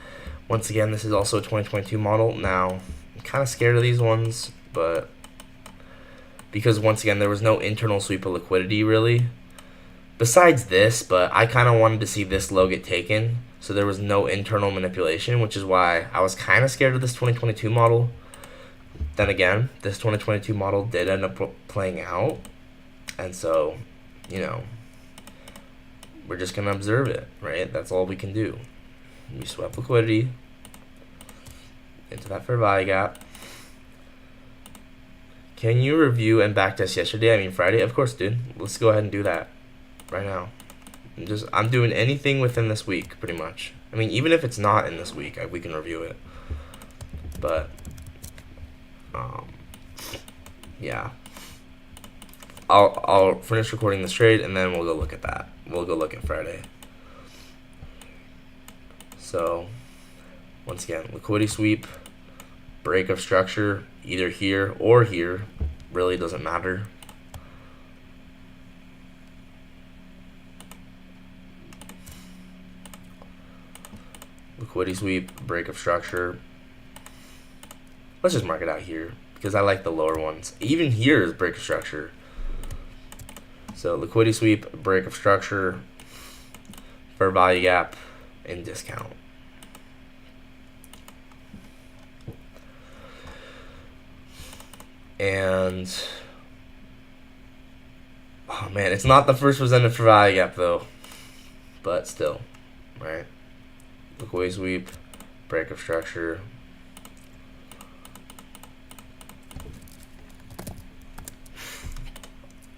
Once again, this is also a 2022 model. Now, I'm kind of scared of these ones, but because once again, there was no internal sweep of liquidity really. Besides this, but I kind of wanted to see this low get taken, so there was no internal manipulation, which is why I was kind of scared of this 2022 model. Then again, this 2022 model did end up playing out, and so, you know, we're just going to observe it, right? That's all we can do. We swept liquidity, into that fair value gap. Can you review and backtest yesterday? I mean Friday? Of course, dude. Let's go ahead and do that right now. I'm doing anything within this week, pretty much. I mean, even if it's not in this week, we can review it. But, yeah. I'll finish recording this trade, and then we'll go look at that. We'll go look at Friday. So, once again, liquidity sweep, break of structure, either here or here, really doesn't matter. Liquidity sweep, break of structure. Let's just mark it out here because I like the lower ones. Even here is break of structure. So liquidity sweep, break of structure, fair value gap, and discount. And oh man, it's not the first presented fair value gap though, but still, right? Liquidity sweep, break of structure.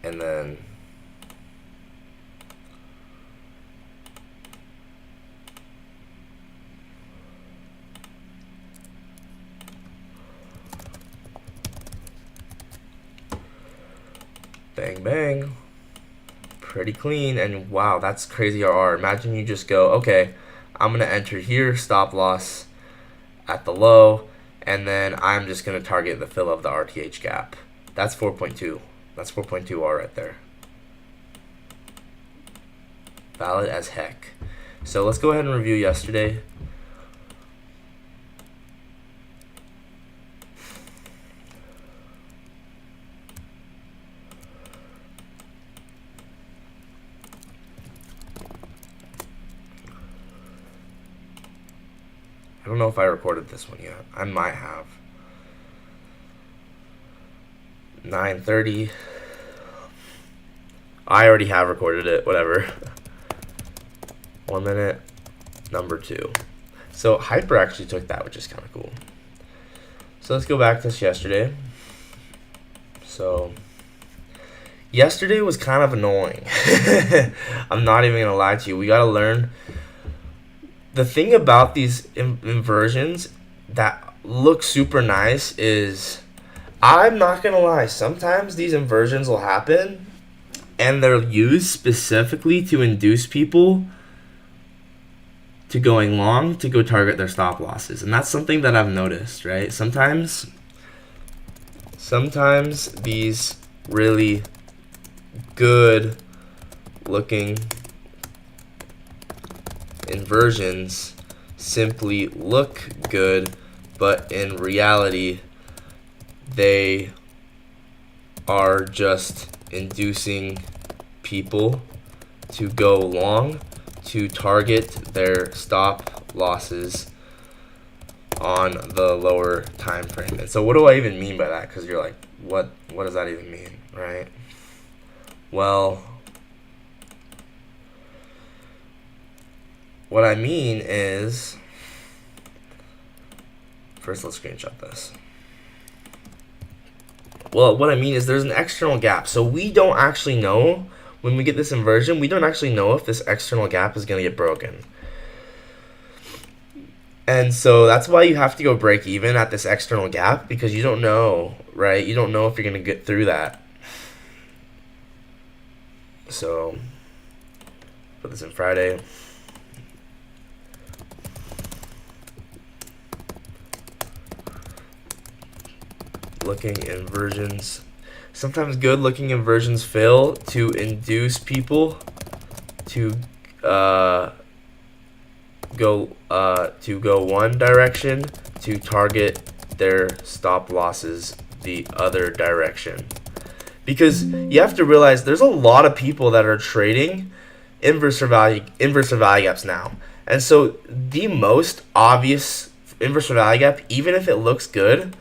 And then bang bang, pretty clean. And wow, that's crazy RR. Imagine you just go, okay, I'm gonna enter here, stop loss at the low, and then I'm just gonna target the fill of the RTH gap. That's 4.2. That's 4.2 R right there. Valid as heck. So let's go ahead and review yesterday. I don't know if I recorded this one yet. I might have. 9:30. I already have recorded it, whatever. 1 minute, number 2. So Hyper actually took that, which is kind of cool. So let's go back to this yesterday. So yesterday was kind of annoying. I'm not even gonna lie to you. We gotta learn. The thing about these inversions that look super nice is, I'm not gonna lie, sometimes these inversions will happen and they're used specifically to induce people to going long to go target their stop losses. And that's something that I've noticed, right? Sometimes these really good looking inversions simply look good, but in reality they are just inducing people to go long to target their stop losses on the lower time frame. And so what do I even mean by that? Because you're like, what does that even mean, right? Well, what I mean is, first let's screenshot this. Well, what I mean is there's an external gap. So we don't actually know, when we get this inversion, we don't actually know if this external gap is going to get broken. And so that's why you have to go break even at this external gap, because you don't know, right? You don't know if you're going to get through that. So put this in Friday. Looking inversions. Sometimes good looking inversions fail to induce people to go one direction to target their stop losses the other direction. Because you have to realize there's a lot of people that are trading inverse value gaps now. And so the most obvious inverse value gap, even if it looks good,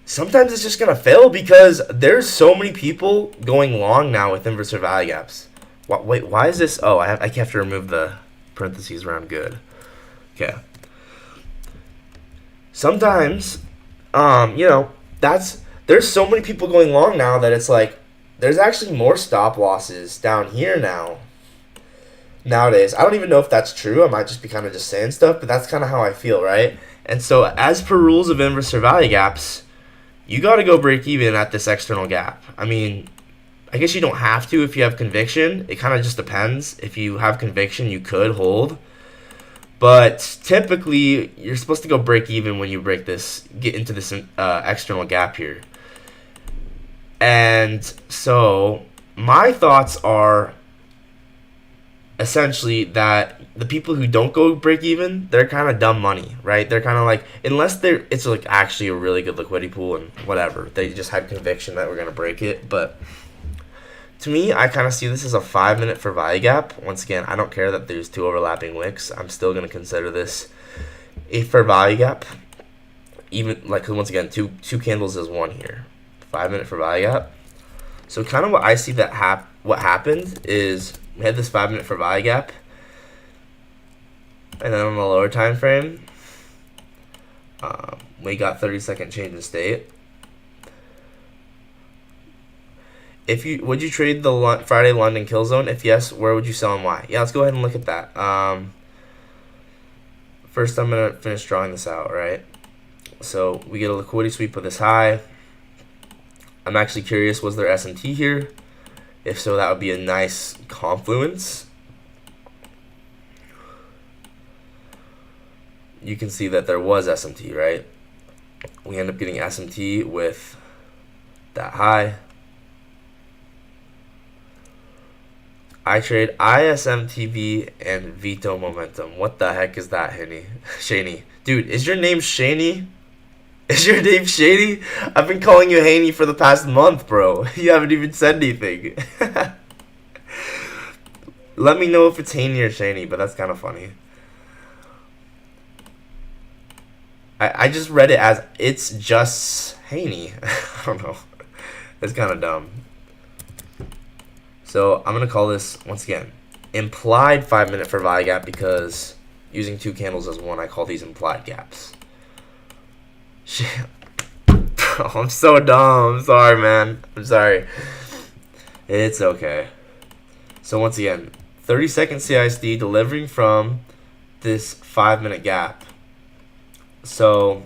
sometimes it's just going to fail because there's so many people going long now with inverse value gaps. Wait, why is this? Oh, I have to remove the parentheses around good. Okay. sometimes, you know, there's so many people going long now that it's like there's actually more stop losses down here nowadays. I don't even know if that's true. I might just be kind of just saying stuff, but that's kind of how I feel, right? And so, as per rules of inverse value gaps, you got to go break even at this external gap. I mean, I guess you don't have to if you have conviction. It kind of just depends. If you have conviction, you could hold. But typically, you're supposed to go break even when you get into this external gap here. And so, my thoughts are essentially that the people who don't go break even, they're kind of dumb money, right? They're kind of like, unless it's like actually a really good liquidity pool and whatever, they just had conviction that we're going to break it. But to me, I kind of see this as a 5 minute for value gap. Once again, I don't care that there's two overlapping wicks. I'm still going to consider this a fair value gap. Even like, once again, two candles is one here. 5 minute for value gap. So kind of what I see what happened is we had this 5 minute for value gap, and then on the lower time frame, we got 30-second change in state. Would you trade the Friday London kill zone? If yes, where would you sell and why? Yeah, let's go ahead and look at that. First, I'm gonna finish drawing this out, right? So we get a liquidity sweep of this high. I'm actually curious, was there SMT here? If so, that would be a nice confluence. You can see that there was SMT, right? We end up getting SMT with that high. I trade ISMTV and Veto Momentum. What the heck is that, Shaney? Dude, is your name Shaney? Is your name Shady? I've been calling you Haney for the past month, bro. You haven't even said anything. Let me know if it's Haney or Shaney, but that's kind of funny. I just read it as it's just Haney. I don't know. It's kind of dumb. So I'm going to call this, once again, implied 5 minute for value gap, because using two candles as one, I call these implied gaps. Shit. Oh, I'm so dumb. I'm sorry, man. I'm sorry. It's okay. So once again, 30-second CISD delivering from this 5 minute gap. So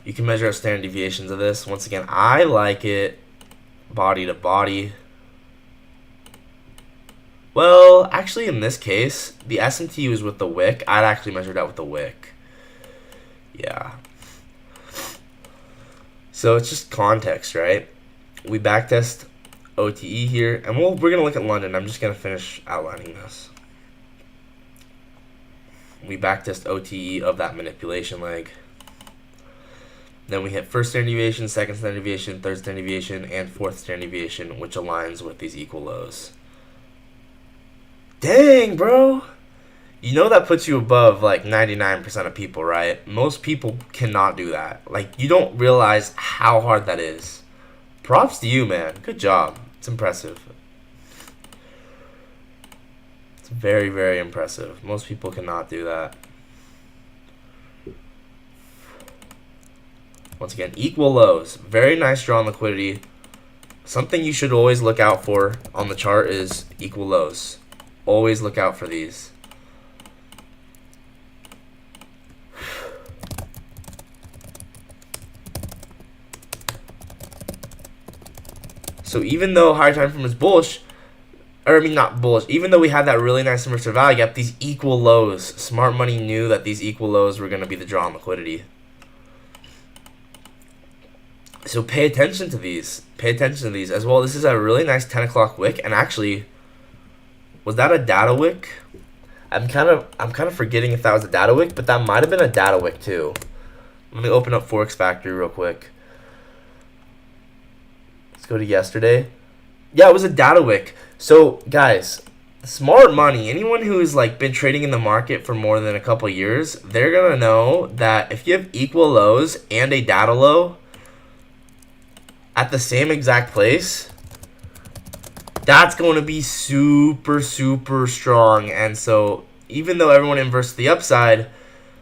you can measure out standard deviations of this. Once again, I like it body to body. Well, actually in this case, the SMT was with the wick. I'd actually measured out with the wick. Yeah. So it's just context, right? We backtest OTE here, and we're going to look at London. I'm just going to finish outlining this. We backtest OTE of that manipulation leg. Then we hit first standard deviation, second standard deviation, third standard deviation, and fourth standard deviation, which aligns with these equal lows. Dang, bro! You know that puts you above like 99% of people, right? Most people cannot do that. Like, you don't realize how hard that is. Props to you, man. Good job. It's impressive. It's very, very impressive. Most people cannot do that. Once again, equal lows. Very nice draw on liquidity. Something you should always look out for on the chart is equal lows. Always look out for these. So even though higher time frame is bullish, or I mean not bullish, even though we had that really nice inverse value gap, these equal lows, smart money knew that these equal lows were going to be the draw on liquidity. So pay attention to these. Pay attention to these as well. This is a really nice 10 o'clock wick, and actually, was that a data wick? I'm kind of forgetting if that was a data wick, but that might have been a data wick too. Let me open up Forex Factory real quick. Let's go to yesterday. Yeah, it was a data wick. So guys, smart money. Anyone who's like been trading in the market for more than a couple years, they're gonna know that if you have equal lows and a data low at the same exact place, that's going to be super, super strong. And so even though everyone inverts the upside,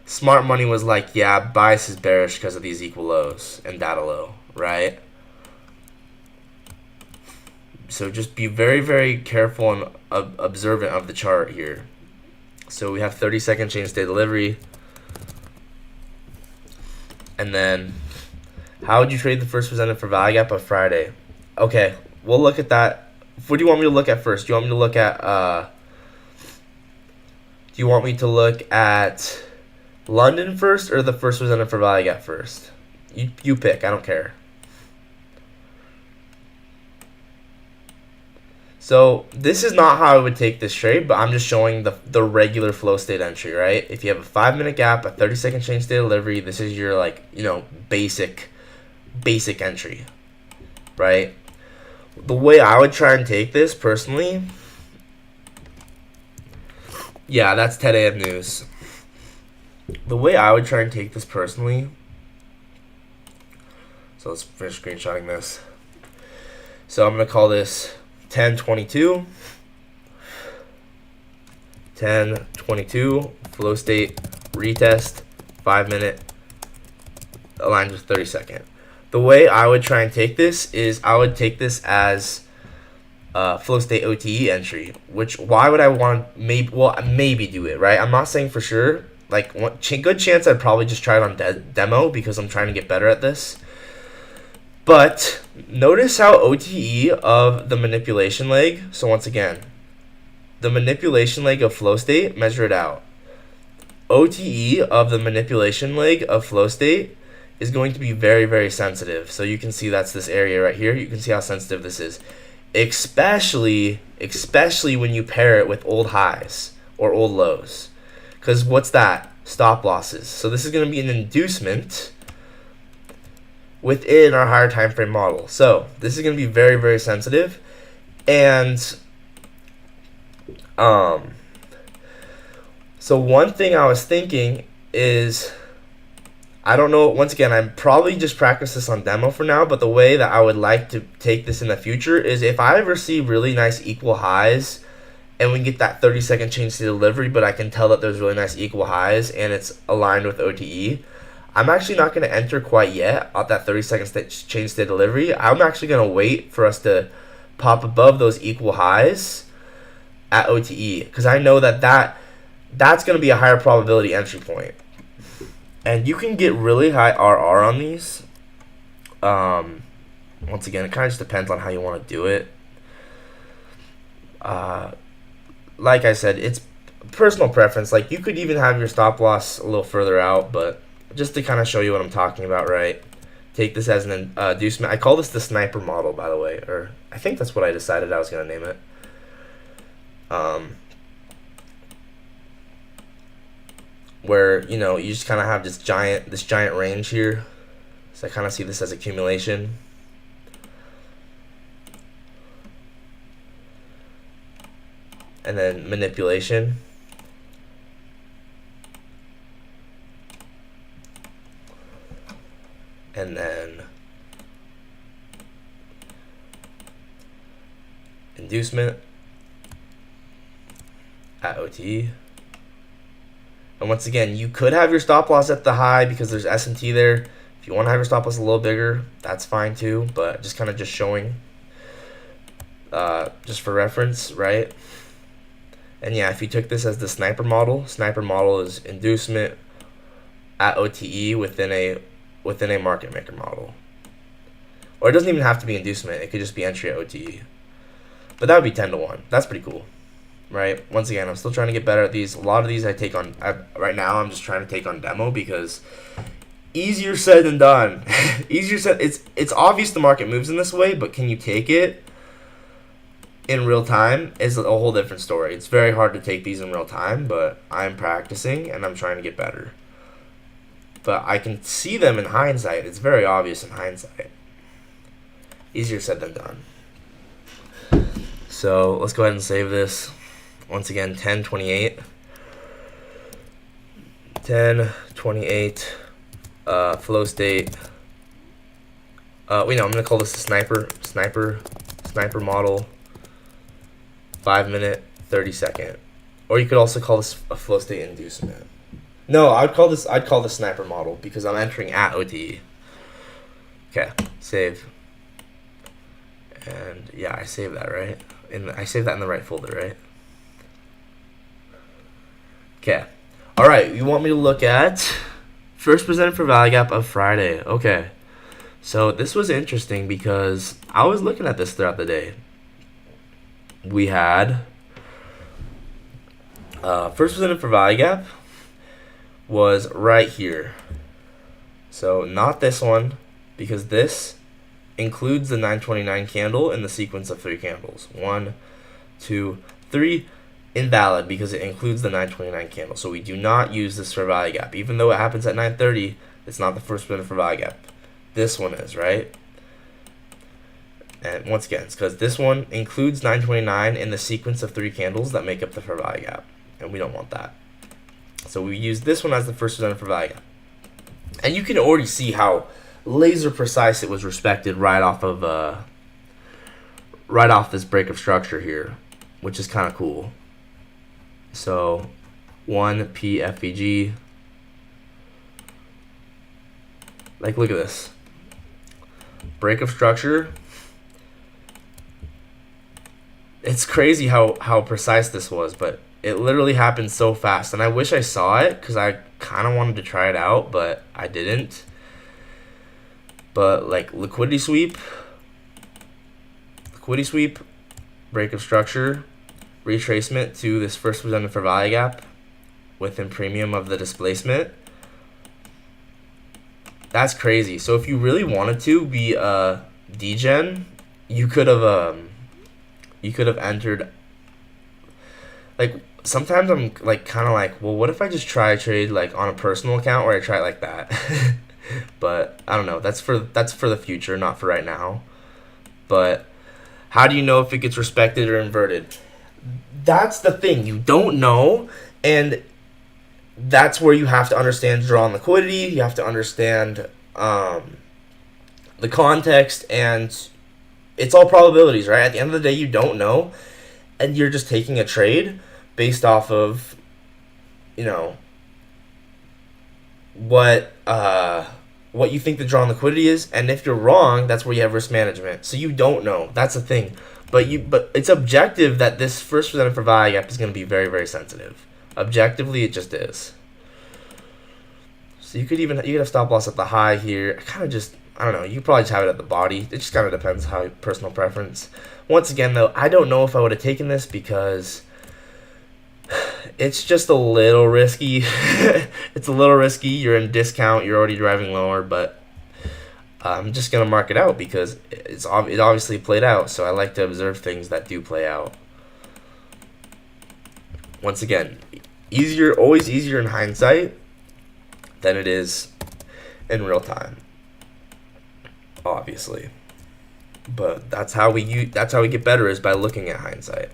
Smart money was like, yeah, bias is bearish because of these equal lows and data low, right? So just be very, very careful and observant of the chart here. So we have 30-second change day delivery. And then, how would you trade the first presented for value gap of Friday? Okay, we'll look at that. What do you want me to look at first? Do you want me to look at London first or the first presented for value gap first? You pick. I don't care. So this is not how I would take this trade, but I'm just showing the regular flow state entry, right? If you have a 5-minute gap, a 30-second change day delivery, this is your basic entry, right? The way I would try and take this personally, yeah, that's 10 a.m. news. The way I would try and take this personally, so let's finish screenshotting this. So I'm gonna call this 10:22 flow state retest 5-minute aligned with 30-second. The way I would try and take this is I would take this as flow state OTE entry. Which why would I want maybe do it, right? I'm not saying for sure. Like good chance I'd probably just try it on demo because I'm trying to get better at this. But notice how OTE of the manipulation leg, so once again, the manipulation leg of flow state, measure it out. OTE of the manipulation leg of flow state is going to be very, very sensitive. So you can see that's this area right here. You can see how sensitive this is. Especially when you pair it with old highs or old lows. Because what's that? Stop losses. So this is going to be an inducement within our higher time frame model. So this is going to be very, very sensitive. And so one thing I was thinking is, I don't know, once again, I'm probably just practice this on demo for now, but the way that I would like to take this in the future is if I ever see really nice equal highs and we get that 30-second change to delivery, but I can tell that there's really nice equal highs and it's aligned with OTE, I'm actually not going to enter quite yet at that 30-second change state delivery. I'm actually going to wait for us to pop above those equal highs at OTE because I know that's going to be a higher probability entry point. And you can get really high RR on these. Once again, it kind of just depends on how you want to do it. Like I said, it's personal preference. Like you could even have your stop loss a little further out, but just to kind of show you what I'm talking about, right? Take this as an inducement. I call this the sniper model, by the way, or I think that's what I decided I was going to name it. Where you just kind of have this giant range here. So I kind of see this as accumulation. And then manipulation. And then inducement at OTE. And once again, you could have your stop loss at the high because there's S&T there. If you want to have your stop loss a little bigger, that's fine too. But just kind of just showing, just for reference, right? And yeah, if you took this as the sniper model is inducement at OTE within a market maker model. Or it doesn't even have to be inducement. It could just be entry at OTE. But that would be 10-1. That's pretty cool. Right? Once again, I'm still trying to get better at these. A lot of these right now I'm just trying to take on demo because easier said than done. Easier said. It's obvious the market moves in this way, but can you take it in real time is a whole different story. It's very hard to take these in real time, but I'm practicing and I'm trying to get better. But I can see them in hindsight. It's very obvious in hindsight. Easier said than done. So let's go ahead and save this. Once again, 10:28. 10:28. Flow state. I'm gonna call this a sniper model. 5-minute, 30-second. Or you could also call this a flow state inducement. No, I'd call this sniper model because I'm entering at OTE. Okay, save. And yeah, I saved that, right? I saved that in the right folder, right? Okay. All right, you want me to look at first presented for value gap of Friday. Okay. So this was interesting because I was looking at this throughout the day. We had first presented for value gap was right here. So not this one, because this includes the 929 candle in the sequence of 3 candles. 1, 2, 3. Invalid because it includes the 929 candle. So we do not use this for value gap. Even though it happens at 9:30, it's not the first presented for value gap. This one is, right? And once again, it's because this one includes 929 in the sequence of 3 candles that make up the fair value gap. And we don't want that. So we use this one as the first presented for value gap. And you can already see how laser precise it was respected right off this break of structure here, which is kind of cool. So 1 PFVG. Like, look at this. Break of structure. It's crazy how precise this was, but it literally happened so fast. And I wish I saw it because I kind of wanted to try it out, but I didn't. But like liquidity sweep, break of structure, retracement to this first presented for value gap within premium of the displacement. That's crazy. So if you really wanted to be a degen, you could have entered. Like sometimes I'm like kind of like, well, what if I just try a trade like on a personal account where I try it like that? But I don't know. That's for the future, not for right now. But how do you know if it gets respected or inverted? That's the thing. You don't know, and that's where you have to understand draw on liquidity. You have to understand the context, and it's all probabilities, right? At the end of the day, you don't know, and you're just taking a trade based off of, you know, what you think the draw on liquidity is, and if you're wrong, that's where you have risk management. So you don't know. That's the thing. But it's objective that this first presented for value gap is going to be very, very sensitive. Objectively, it just is. So you could have stop loss at the high here. I don't know. You could probably just have it at the body. It just kind of depends how personal preference. Once again, though, I don't know if I would have taken this because it's just a little risky. It's a little risky. You're in discount. You're already driving lower, but I'm just gonna mark it out because it obviously played out. So I like to observe things that do play out. Once again, always easier in hindsight than it is in real time. Obviously, but that's how we get better, is by looking at hindsight.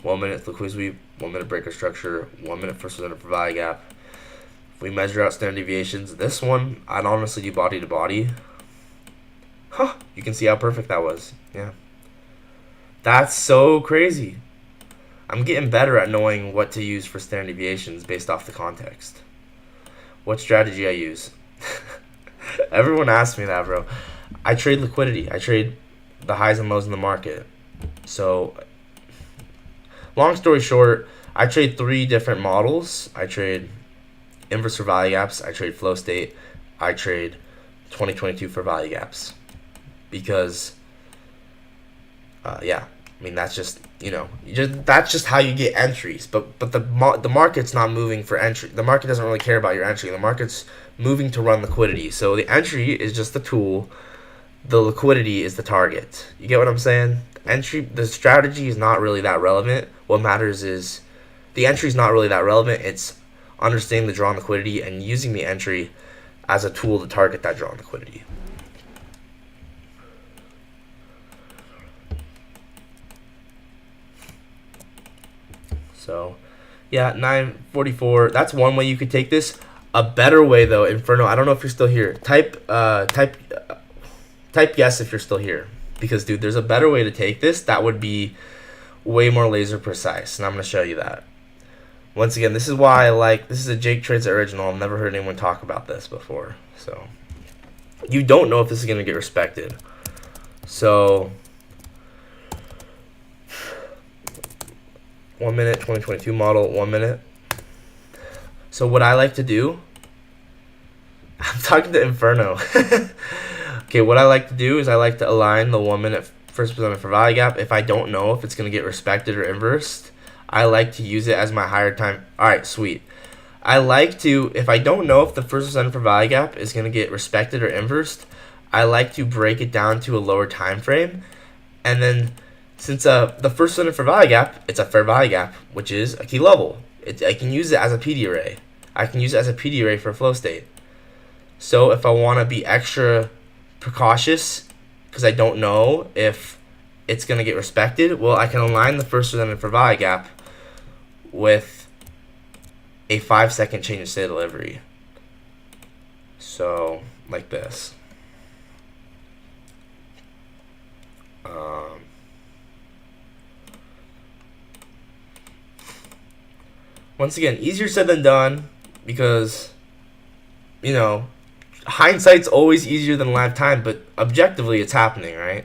1 minute liquidity sweep, 1 minute breaker structure, 1 minute first presented for value gap. If we measure out standard deviations, this one I'd honestly do body to body. You can see how perfect that was. Yeah, that's so crazy. I'm getting better at knowing what to use for standard deviations based off the context. What strategy I use. Everyone asks me that, bro. I trade liquidity. I trade the highs and lows in the market. So, long story short, I trade 3 different models. I trade inverse for value gaps. I trade flow state. I trade 2022 for value gaps. Because, yeah, I mean, that's just, that's just how you get entries. But the market's not moving for entry. The market doesn't really care about your entry. The market's moving to run liquidity. So the entry is just the tool. The liquidity is the target. You get what I'm saying? The strategy is not really that relevant. What matters is the entry is not really that relevant. It's understanding the draw on liquidity and using the entry as a tool to target that draw on liquidity. So, yeah, 944. That's one way you could take this. A better way, though, Inferno. I don't know if you're still here. Type yes if you're still here, because dude, there's a better way to take this that would be way more laser precise, and I'm gonna show you that. Once again, this is why I like, this is a Jake Trades original. I've never heard anyone talk about this before. So, you don't know if this is going to get respected. So, 1 minute, 2022 model, 1 minute. So what I like to do, I'm talking to Inferno. Okay, what I like to do is I like to align the 1 minute first presented for value gap. If I don't know if it's going to get respected or inversed, I like to use it as my higher time. All right, sweet. I like to, if I don't know if the first presented for value gap is going to get respected or inversed, I like to break it down to a lower time frame. And then since the first presented for value gap, it's a fair value gap, which is a key level. I can use it as a PD array. I can use it as a PD array for flow state. So if I want to be extra precautious because I don't know if it's going to get respected, well, I can align the first presented for value gap with a 5-second change in state delivery. So like this. Once again, easier said than done because, you know, hindsight's always easier than live time, but objectively it's happening, right?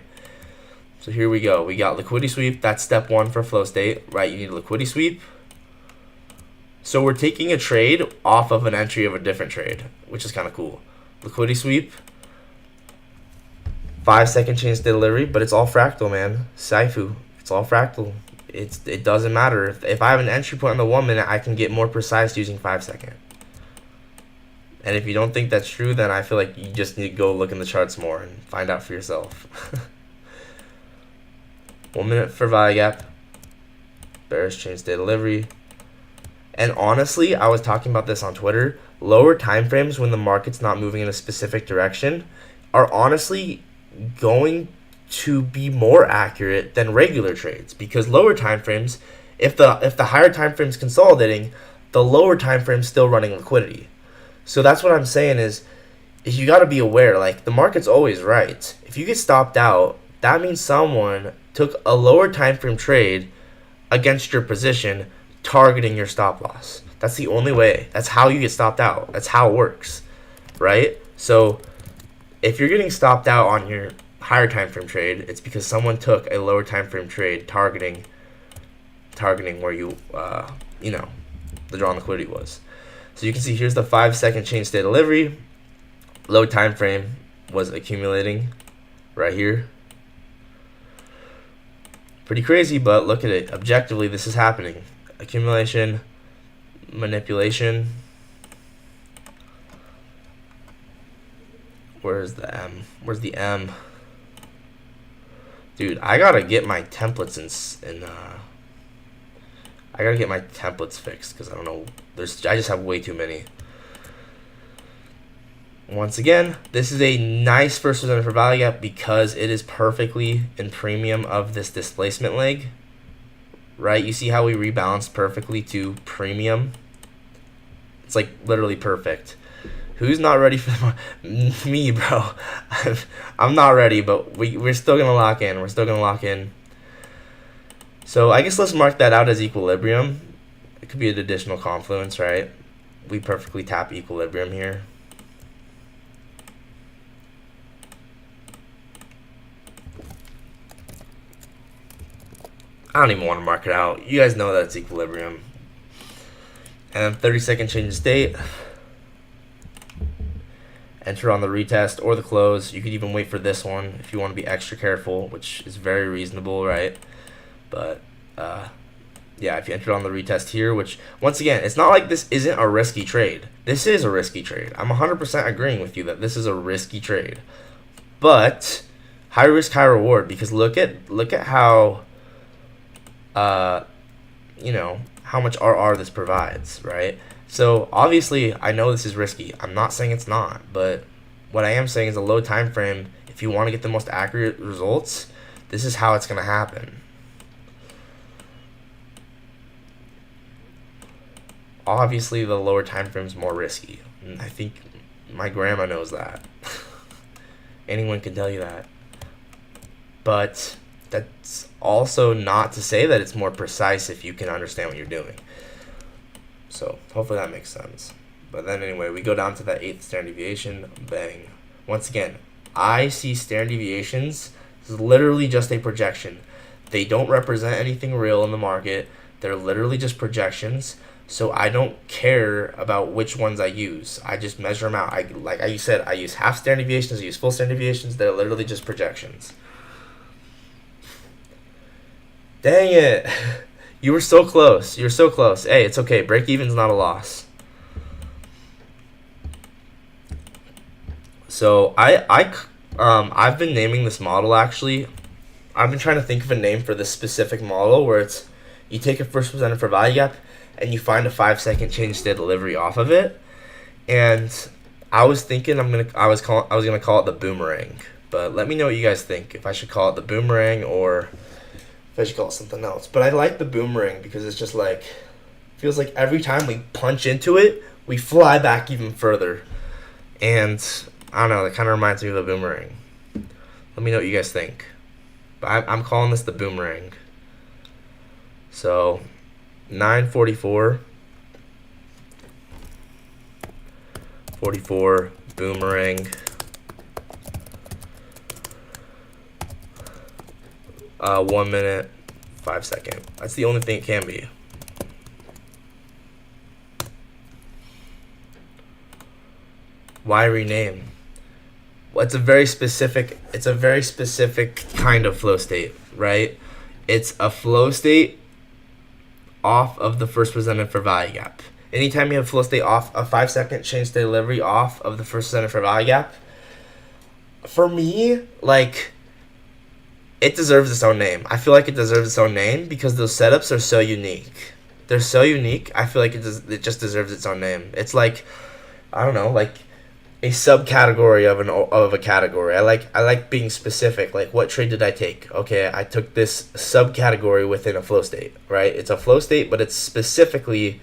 So here we go. We got liquidity sweep. That's step 1 for flow state, right? You need a liquidity sweep. So we're taking a trade off of an entry of a different trade, which is kind of cool. Liquidity sweep, 5-second change to delivery, but it's all fractal, man. Saifu, it's all fractal. It doesn't matter. If I have an entry point on the 1 minute, I can get more precise using 5-second. And if you don't think that's true, then I feel like you just need to go look in the charts more and find out for yourself. 1 minute for value gap, bearish change to delivery. And honestly, I was talking about this on Twitter. Lower time frames when the market's not moving in a specific direction are honestly going to be more accurate than regular trades, because lower time frames, if the higher time frame's consolidating, the lower time frame's still running liquidity. So that's what I'm saying is you got to be aware, like, the market's always right. If you get stopped out, that means someone took a lower time frame trade against your position, targeting your stop loss. That's the only way. That's how you get stopped out. That's how it works, right? So if you're getting stopped out on your higher time frame trade, it's because someone took a lower time frame trade targeting where you know, the drawn liquidity was. So you can see here's the 5-second change state delivery. Low time frame was accumulating right here. Pretty crazy, but look at it. Objectively, this is happening. Accumulation, manipulation. Where's the M? Where's the M? Dude, I gotta get my templates I gotta get my templates fixed because I don't know. I just have way too many. Once again, this is a nice first presented for value gap because it is perfectly in premium of this displacement leg. Right? You see how we rebalanced perfectly to premium? It's like literally perfect. Who's not ready for me, bro? I'm not ready, but we're still gonna lock in. We're still gonna lock in. So I guess let's mark that out as equilibrium. It could be an additional confluence, right? We perfectly tap equilibrium here. I don't even want to mark it out. You guys know that it's equilibrium. And 30-second change of state. Enter on the retest or the close. You could even wait for this one if you want to be extra careful, which is very reasonable, right? But yeah, if you enter on the retest here, which once again, it's not like this isn't a risky trade. This is a risky trade. I'm 100% agreeing with you that this is a risky trade. But high risk, high reward, because look at how you know, how much RR this provides, right? So obviously I know this is risky. I'm not saying it's not, but what I am saying is a low time frame, if you want to get the most accurate results, this is how it's going to happen. Obviously the lower time frame is more risky. And I think my grandma knows that. Anyone can tell you that. But that's also not to say that it's more precise if you can understand what you're doing. So hopefully that makes sense. But then anyway, we go down to that 8th standard deviation. Bang. Once again, I see standard deviations as literally just a projection. They don't represent anything real in the market. They're literally just projections. So I don't care about which ones I use. I just measure them out. Like I said, I use half standard deviations. I use full standard deviations. They're literally just projections. Dang it. You were so close. You're so close. Hey, it's okay. Break even's not a loss. So I've been naming this model actually. I've been trying to think of a name for this specific model where it's you take a first presented for value gap and you find a 5-second change state delivery off of it. And I was thinking I was gonna call it the boomerang. But let me know what you guys think. If I should call it the boomerang or if I should call it something else. But I like the boomerang because it's just like feels like every time we punch into it, we fly back even further. And I don't know, that kind of reminds me of the boomerang. Let me know what you guys think. But I'm calling this the boomerang. So 944, 44 boomerang. 1 minute, 5 second. That's the only thing it can be. Why rename? Well, it's a very specific kind of flow state, right? It's a flow state off of the first presented for value gap. Anytime you have flow state off a 5-second change state delivery off of the first presented for value gap, for me, like, it deserves its own name. I feel like it deserves its own name because those setups are so unique. They're so unique. I feel like it just deserves its own name. It's like, I don't know, like a subcategory of a category. I like being specific. Like, what trade did I take? Okay, I took this subcategory within a flow state, right? It's a flow state, but it's specifically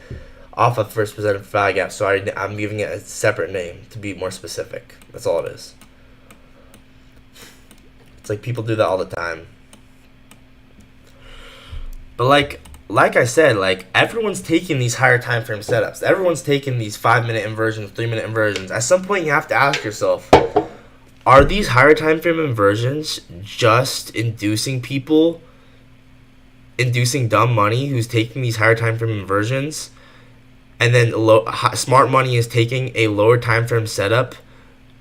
off of first presented value gap. So I'm giving it a separate name to be more specific. That's all it is. It's like people do that all the time. But like I said, like everyone's taking these higher time frame setups. Everyone's taking these 5-minute inversions, 3-minute inversions. At some point, you have to ask yourself, are these higher time frame inversions just inducing dumb money who's taking these higher time frame inversions, and then smart money is taking a lower time frame setup,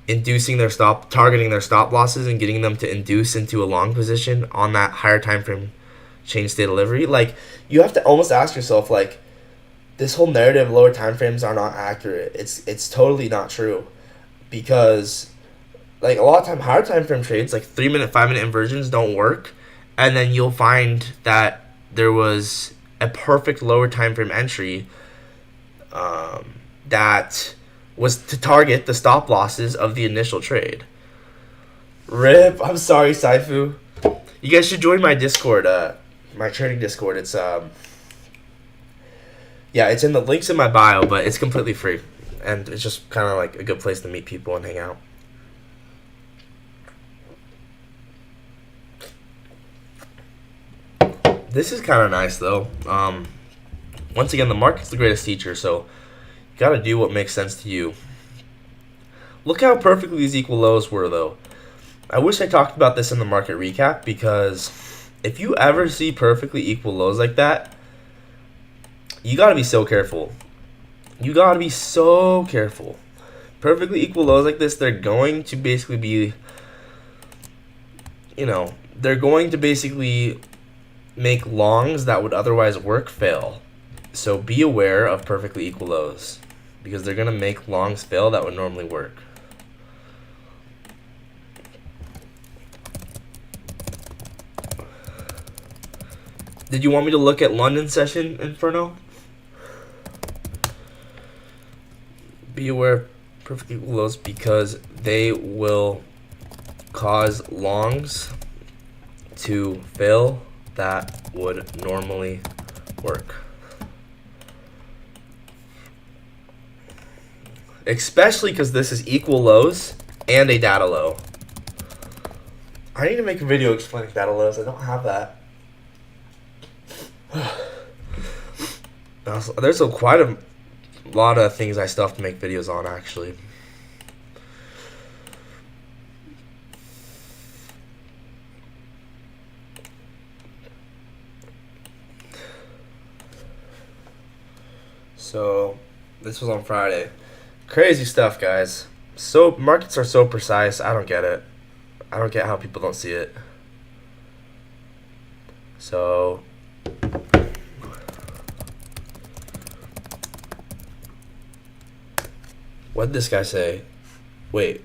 targeting their stop losses and getting them to induce into a long position on that higher time frame change state delivery? Like, you have to almost ask yourself, like, this whole narrative of lower time frames are not accurate. It's totally not true, because like a lot of time higher time frame trades, like 3-minute, 5-minute inversions don't work, and then you'll find that there was a perfect lower time frame entry that was to target the stop losses of the initial trade. RIP. I'm sorry, Saifu. You guys should join my Discord, my trading Discord. It's it's in the links in my bio, but it's completely free, and it's just kind of like a good place to meet people and hang out. This is kind of nice though. Once again, the market's the greatest teacher, so you gotta do what makes sense to you. Look how perfectly these equal lows were though. I wish I talked about this in the market recap, because if you ever see perfectly equal lows like that, you gotta be so careful. You gotta be so careful. Perfectly equal lows like this, they're going to basically be, they're going to basically make longs that would otherwise work fail. So be aware of perfectly equal lows, because they're gonna make longs fail that would normally work. Did you want me to look at London session, Inferno? Be aware of perfectly equal lows because they will cause longs to fail that would normally work. Especially because this is equal lows and a data low. I need to make a video explaining data lows. I don't have that. There's quite a A lot of things I still have to make videos on, actually. So, this was on Friday. Crazy stuff, guys. So, markets are so precise. I don't get it. I don't get how people don't see it. So, what did this guy say? Wait.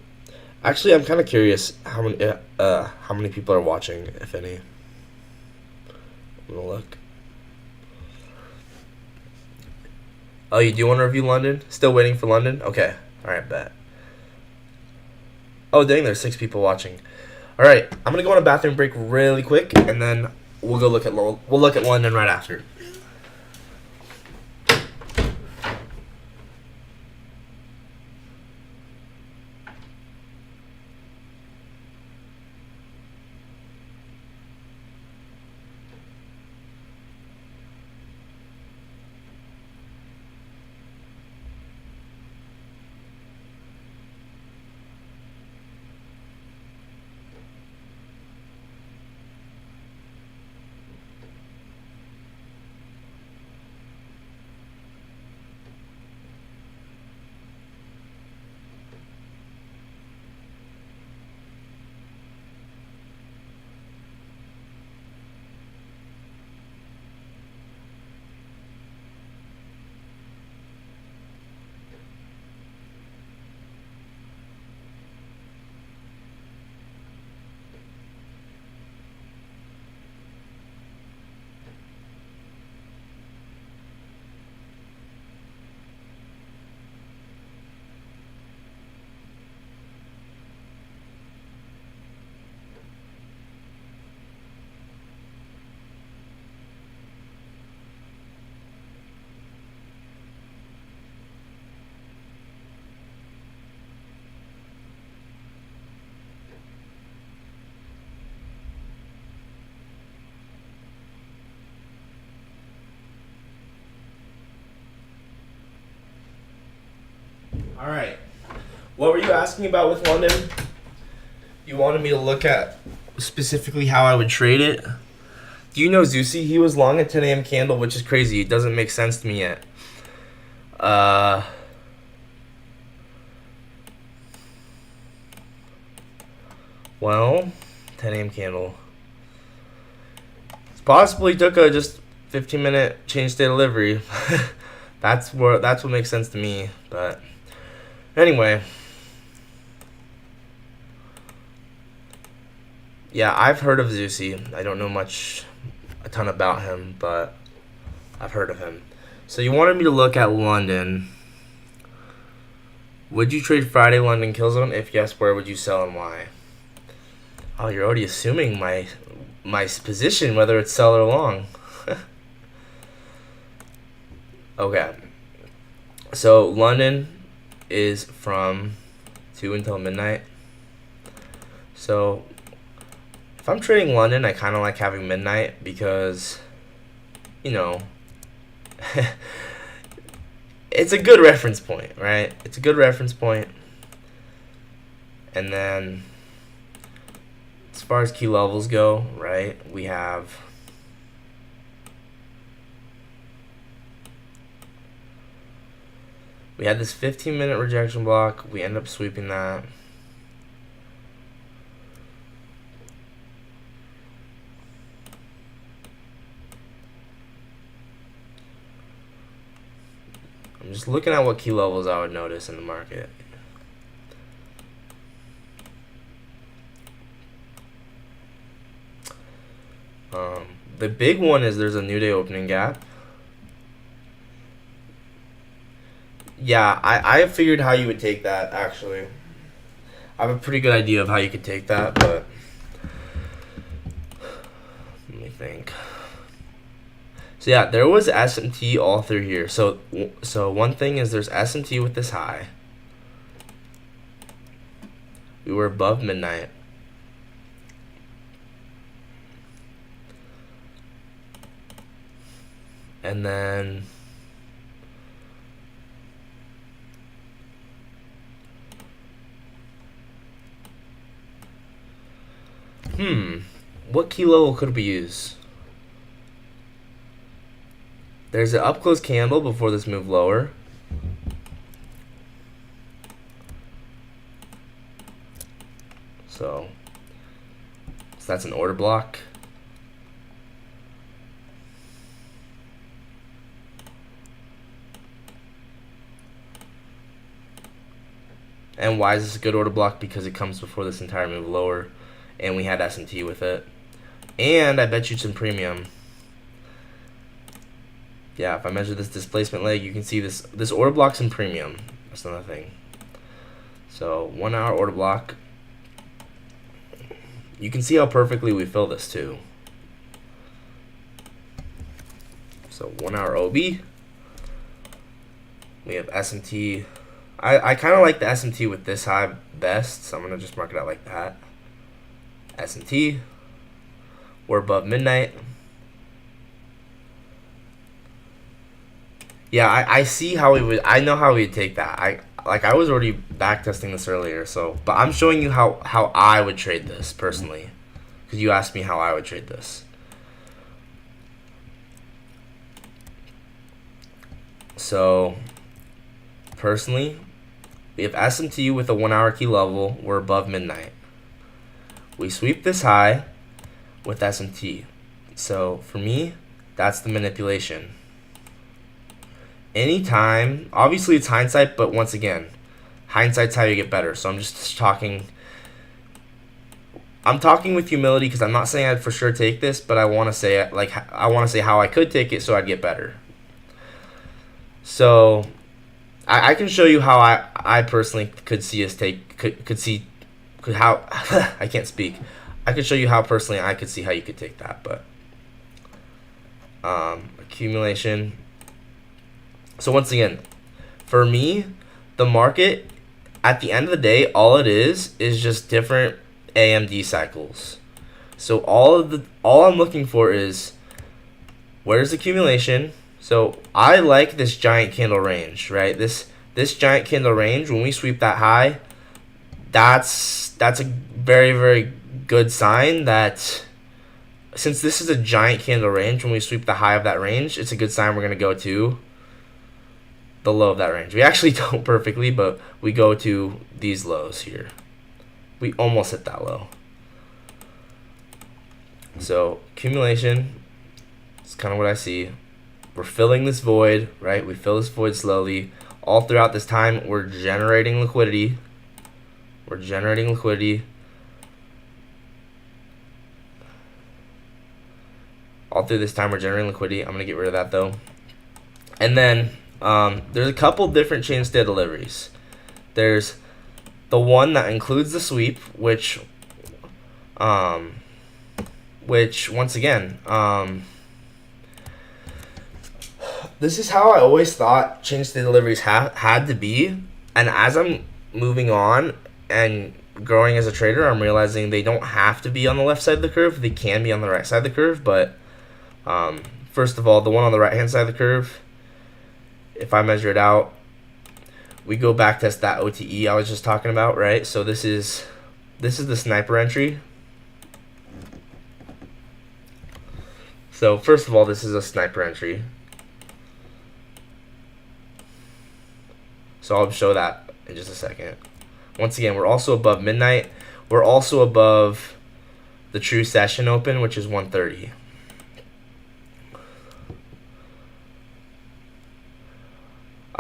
Actually, I'm kind of curious how many people are watching, if any. I'm gonna look. Oh, you do want to review London? Still waiting for London? Okay. All right, bet. Oh, dang, there's 6 people watching. All right, I'm gonna go on a bathroom break really quick, and then we'll look at London right after. All right. What were you asking about with London? You wanted me to look at specifically how I would trade it. Do you know Zusi? He was long at 10 a.m. candle, which is crazy. It doesn't make sense to me yet. Well, 10 a.m. candle. It's possibly took a just 15-minute change state delivery. That's what makes sense to me. But anyway, yeah, I've heard of Zusi. I don't know a ton about him, but I've heard of him. So you wanted me to look at London. Would you trade Friday London kill zone? If yes, where would you sell and why? Oh, you're already assuming my position, whether it's sell or long. Okay. So London is from 2 until midnight. So if I'm trading London, I kind of like having midnight because, you know, it's a good reference point, right? It's a good reference point. And then as far as key levels go, right, we had this 15-minute rejection block. We end up sweeping that. I'm just looking at what key levels I would notice in the market. The big one is there's a new day opening gap. Yeah, I figured how you would take that, actually. I have a pretty good idea of how you could take that, but let me think. So yeah, there was S&T all through here. So one thing is there's S&T with this high. We were above midnight. And then What key level could we use? There's an up close candle before this move lower. So that's an order block. And why is this a good order block? Because it comes before this entire move lower, and we had S&T with it. And I bet you some premium. Yeah, if I measure this displacement leg, you can see this order block's in premium. That's another thing. So 1 hour order block. You can see how perfectly we fill this too. So 1 hour OB. We have S&T. I kind of like the S&T with this high best, so I'm going to just mark it out like that. S&T. We're above midnight. Yeah, I see how we would. I know how we would take that. I was already backtesting this earlier, so but I'm showing you how I would trade this personally, because you asked me how I would trade this. So personally, we have S&T with a 1 hour key level. We're above midnight. We sweep this high with S&T. So for me, that's the manipulation. Anytime, obviously it's hindsight, but once again, hindsight's how you get better. So I'm just talking. I'm talking with humility because I'm not saying I'd for sure take this, but I want to say how I could take it so I'd get better. So I can show you how I personally could see us take how I can't speak. I could show you how personally I could see how you could take that, but accumulation. So once again, for me, the market at the end of the day, all it is just different AMD cycles. So all I'm looking for is where's accumulation. So I like this giant candle range, right? This giant candle range, when we sweep that high, that's a very, very good sign that since this is a giant candle range, when we sweep the high of that range, it's a good sign we're going to go to the low of that range. We actually don't perfectly, but we go to these lows here. We almost hit that low. So accumulation is kind of what I see. We're filling this void, right? We fill this void slowly. All throughout this time, we're generating liquidity. We're generating liquidity. All through this time, we're generating liquidity. I'm going to get rid of that, though. And then there's a couple different chain state deliveries. There's the one that includes the sweep, which once again, this is how I always thought chain state deliveries had to be. And as I'm moving on and growing as a trader, I'm realizing they don't have to be on the left side of the curve. They can be on the right side of the curve. But first of all, the one on the right hand side of the curve, if I measure it out, we go back test that OTE I was just talking about, right? So this is the sniper entry. So first of all, this is a sniper entry. So I'll show that in just a second. Once again, we're also above midnight. We're also above the true session open, which is 130.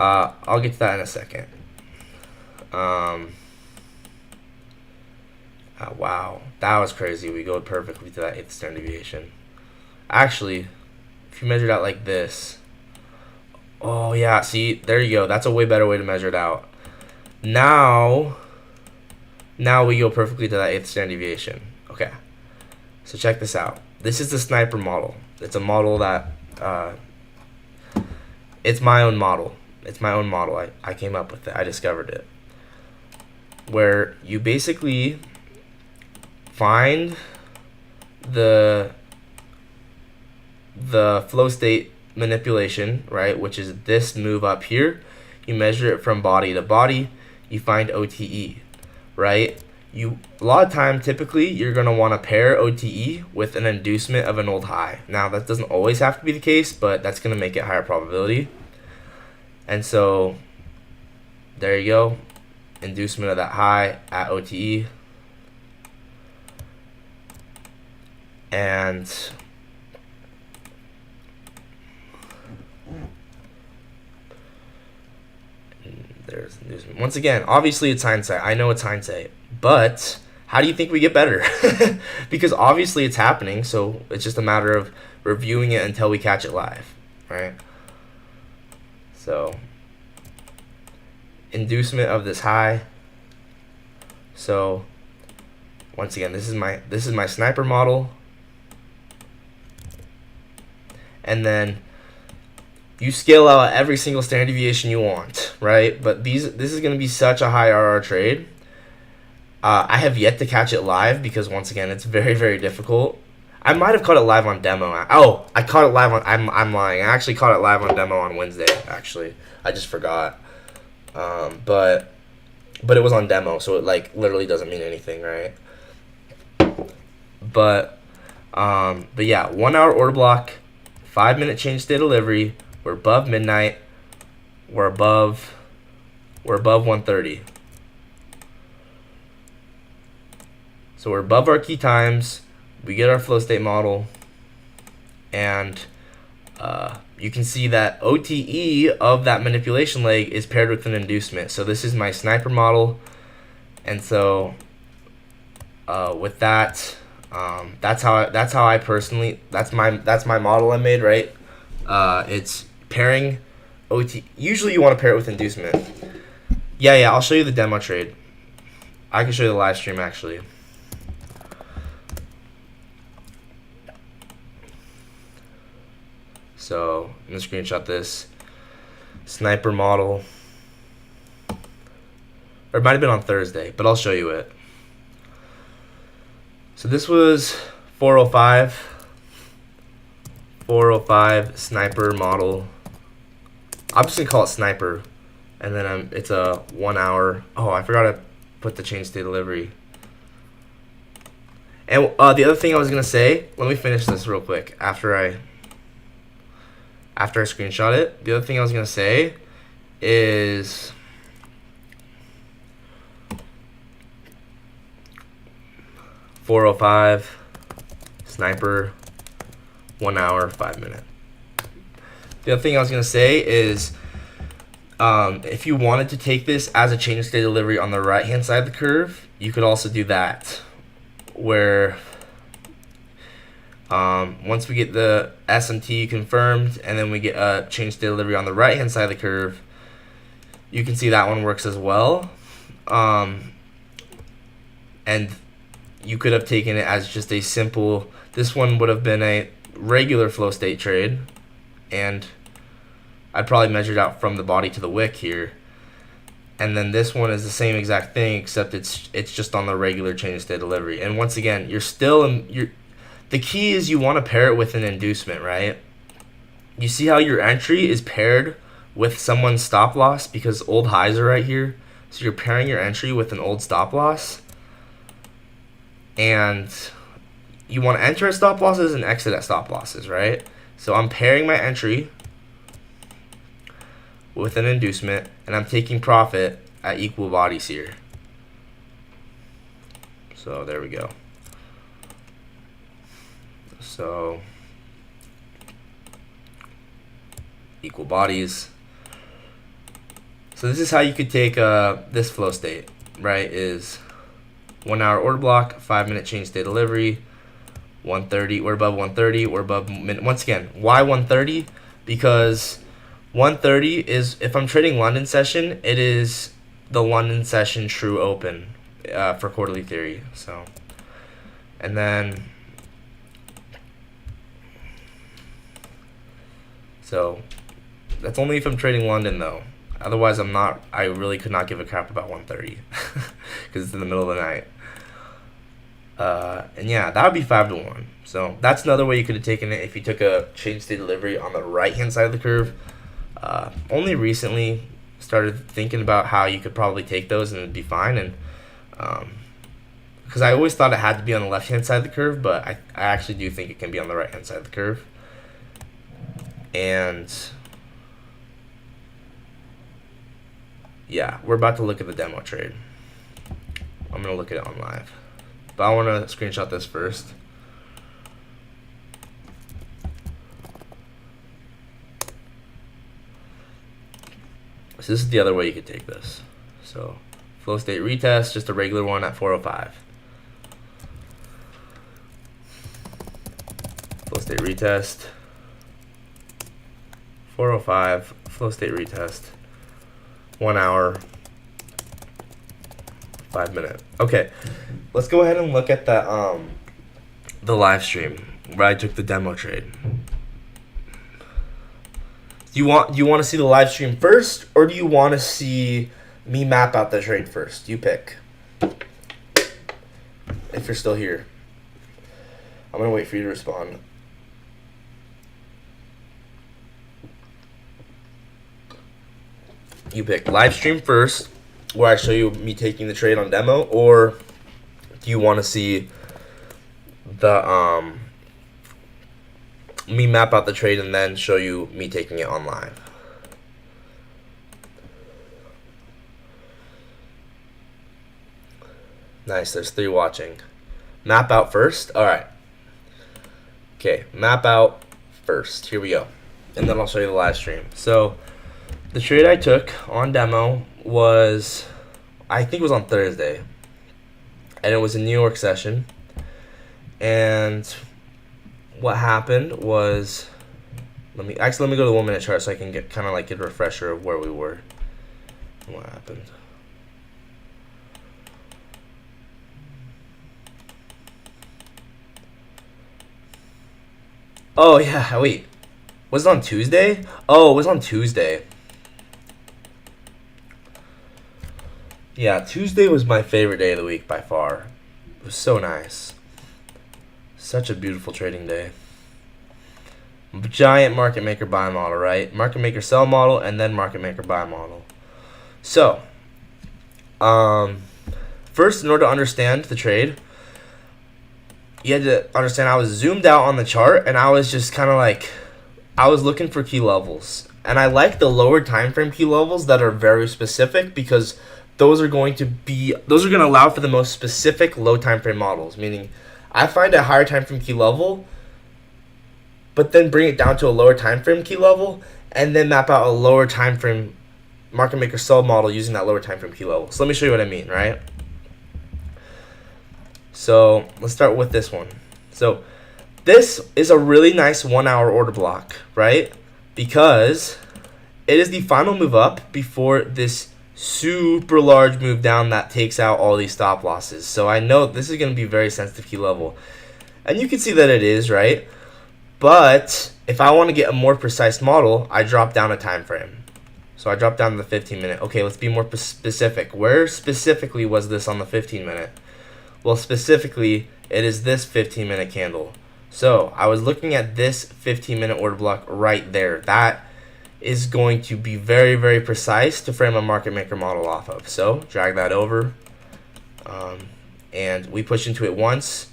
I'll get to that in a second. Wow, that was crazy. We go perfectly to that 8th standard deviation. Actually, if you measure it out like this, oh yeah, see, there you go. That's a way better way to measure it out. Now we go perfectly to that 8th standard deviation. Okay, so check this out. This is the sniper model. It's a model that it's my own model. It's my own model. I came up with it. I discovered it. Where you basically find the flow state manipulation, right, which is this move up here. You measure it from body to body. You find OTE, right? a lot of time, typically, you're going to want to pair OTE with an inducement of an old high. Now, that doesn't always have to be the case, but that's going to make it higher probability. And so, there you go. Inducement of that high at OTE. And there's inducement. Once again, obviously it's hindsight. I know it's hindsight. But how do you think we get better? Because obviously it's happening, so it's just a matter of reviewing it until we catch it live, right? So, inducement of this high. So, once again, this is my sniper model. And then you scale out every single standard deviation you want, right? But this is going to be such a high RR trade. I have yet to catch it live because, once again, it's very, very difficult. I might have caught it live on demo. Oh, I caught it live on... I'm lying. I actually caught it live on demo on Wednesday, actually. I just forgot. But it was on demo, so it, like, literally doesn't mean anything, right? But yeah, 1 hour order block, 5-minute change state delivery. We're above midnight. We're above 130. So we're above our key times. We get our flow state model, and you can see that OTE of that manipulation leg is paired with an inducement. So this is my sniper model, and so with that, that's how I personally, that's my model I made, right? It's pairing OT. Usually you want to pair it with inducement. Yeah, I'll show you the demo trade. I can show you the live stream actually. So I'm gonna screenshot this sniper model, or it might have been on Thursday, but I'll show you it. So this was 405 sniper model. I'm just gonna call it sniper, and then it's a 1 hour. Oh, I forgot to put the change state delivery. And the other thing I was gonna say, let me finish this real quick after I screenshot it. The other thing I was gonna say is .405 sniper 1 hour 5-minute. The other thing I was gonna say is if you wanted to take this as a change state delivery on the right hand side of the curve, you could also do that, where once we get the SMT confirmed and then we get a change state delivery on the right hand side of the curve, you can see that one works as well. And you could have taken it as just a simple, this one would have been a regular flow state trade, and I'd probably measured out from the body to the wick here. And then this one is the same exact thing, except it's just on the regular change state delivery. And once again, the key is you want to pair it with an inducement, right? You see how your entry is paired with someone's stop loss because old highs are right here. So you're pairing your entry with an old stop loss. And you want to enter at stop losses and exit at stop losses, right? So I'm pairing my entry with an inducement, and I'm taking profit at equal bodies here. So there we go. So equal bodies. So this is how you could take this flow state, right? Is 1 hour order block, 5-minute change state delivery, 130. We're above 130. We're above once again. Why 130? Because 130 is, if I'm trading London session, it is the London session true open for quarterly theory. So, and then so that's only if I'm trading London though. Otherwise, I really could not give a crap about 130 because it's in the middle of the night. And yeah, that would be 5-1. So that's another way you could have taken it if you took a change state delivery on the right hand side of the curve. Only recently started thinking about how you could probably take those and it'd be fine. And because I always thought it had to be on the left-hand side of the curve, but I actually do think it can be on the right-hand side of the curve. And yeah, we're about to look at the demo trade. I'm going to look at it on live. But I want to screenshot this first. So this is the other way you could take this. So flow state retest, just a regular one at 405. Flow state retest, 405, flow state retest, 1 hour, 5 minute. Okay, let's go ahead and look at the live stream where I took the demo trade. Do you want to see the live stream first, or do you want to see me map out the trade first? You pick. If you're still here, I'm gonna wait for you to respond. You pick live stream first, where I show you me taking the trade on demo, or do you want to see the me map out the trade and then show you me taking it on live? Nice, there's 3 watching. Map out first? Alright. Okay, map out first. Here we go. And then I'll show you the live stream. So, the trade I took on demo was, I think it was on Thursday. And it was a New York session. And what happened was, let me go to the 1 minute chart so I can get get a refresher of where we were and what happened. Oh yeah, wait, was it on Tuesday? Oh, it was on Tuesday. Yeah, Tuesday was my favorite day of the week by far. It was so nice. Such a beautiful trading day. Giant market maker buy model, right? Market maker sell model and then market maker buy model. So, first, in order to understand the trade, you had to understand I was zoomed out on the chart and I was just I was looking for key levels. And I like the lower time frame key levels that are very specific, because those are going to allow for the most specific low time frame models, meaning I find a higher time frame key level, but then bring it down to a lower time frame key level, and then map out a lower time frame market maker sell model using that lower time frame key level. So let me show you what I mean, right? So let's start with this one. So this is a really nice 1 hour order block, right? Because it is the final move up before this super large move down that takes out all these stop losses. So I know this is going to be a very sensitive key level. And you can see that it is, right? But if I want to get a more precise model, I drop down a time frame. So I drop down to the 15 minute. Okay, let's be more specific. Where specifically was this on the 15 minute? Well, specifically, it is this 15 minute candle. So I was looking at this 15 minute order block right there. That is going to be very, very precise to frame a market maker model off of. So drag that over, and we push into it once,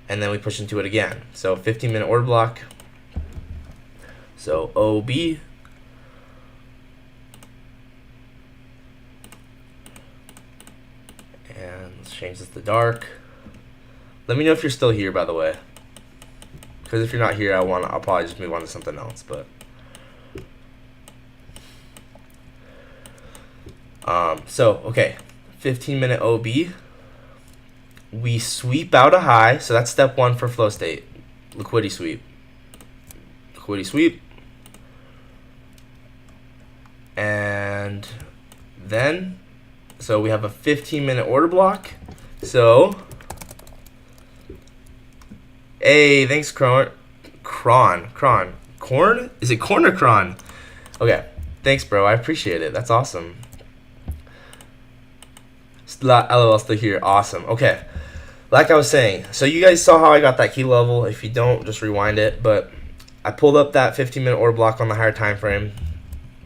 and then we push into it again. So 15 minute order block. So OB, and let's change this to dark. Let me know if you're still here, by the way, because if you're not here, I'll probably just move on to something else. But so okay, 15 minute OB. We sweep out a high, so that's step 1 for flow state. Liquidity sweep. Liquidity sweep. And then, so we have a 15 minute order block. So, hey, thanks, Corn? Is it Corn or Cron? Okay, thanks, bro. I appreciate it. That's awesome. LOL, still here. Awesome. Okay. Like I was saying, so you guys saw how I got that key level. If you don't, just rewind it. But I pulled up that 15 minute order block on the higher time frame.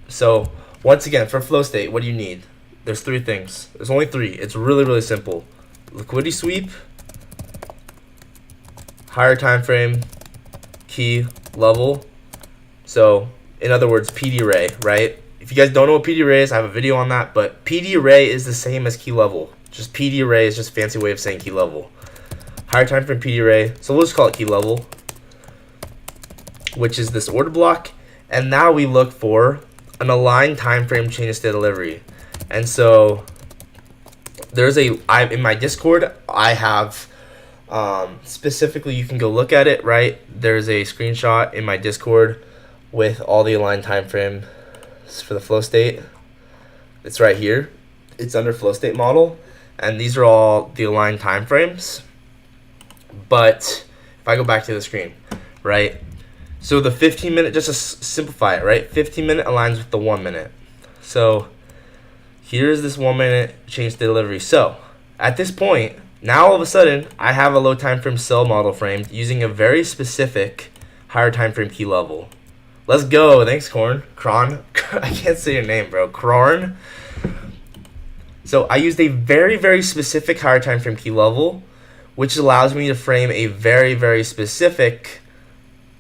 So once again, for flow state, what do you need? There's 3 things. There's only 3. It's really, really simple. Liquidity sweep, higher time frame key level. So in other words, PD array, right? If you guys don't know what PD array is, I have a video on that, but PD array is the same as key level. Just PD array is just a fancy way of saying key level. Higher time frame PD array, so we'll just call it key level, which is this order block. And now we look for an aligned time frame change state delivery. And so there's in my Discord, I have specifically, you can go look at it, right? There's a screenshot in my Discord with all the aligned time frame for the flow state. It's right here. It's under flow state model, and these are all the aligned time frames. But if I go back to the screen, right? So the 15-minute, just to simplify it, right? 15-minute aligns with the 1 minute. So here's this 1 minute change to delivery. So at this point, now all of a sudden, I have a low time frame cell model framed using a very specific higher time frame key level. Let's go. Thanks, Kron. I can't say your name, bro. Kron. So I used a very, very specific higher time frame key level, which allows me to frame a very, very specific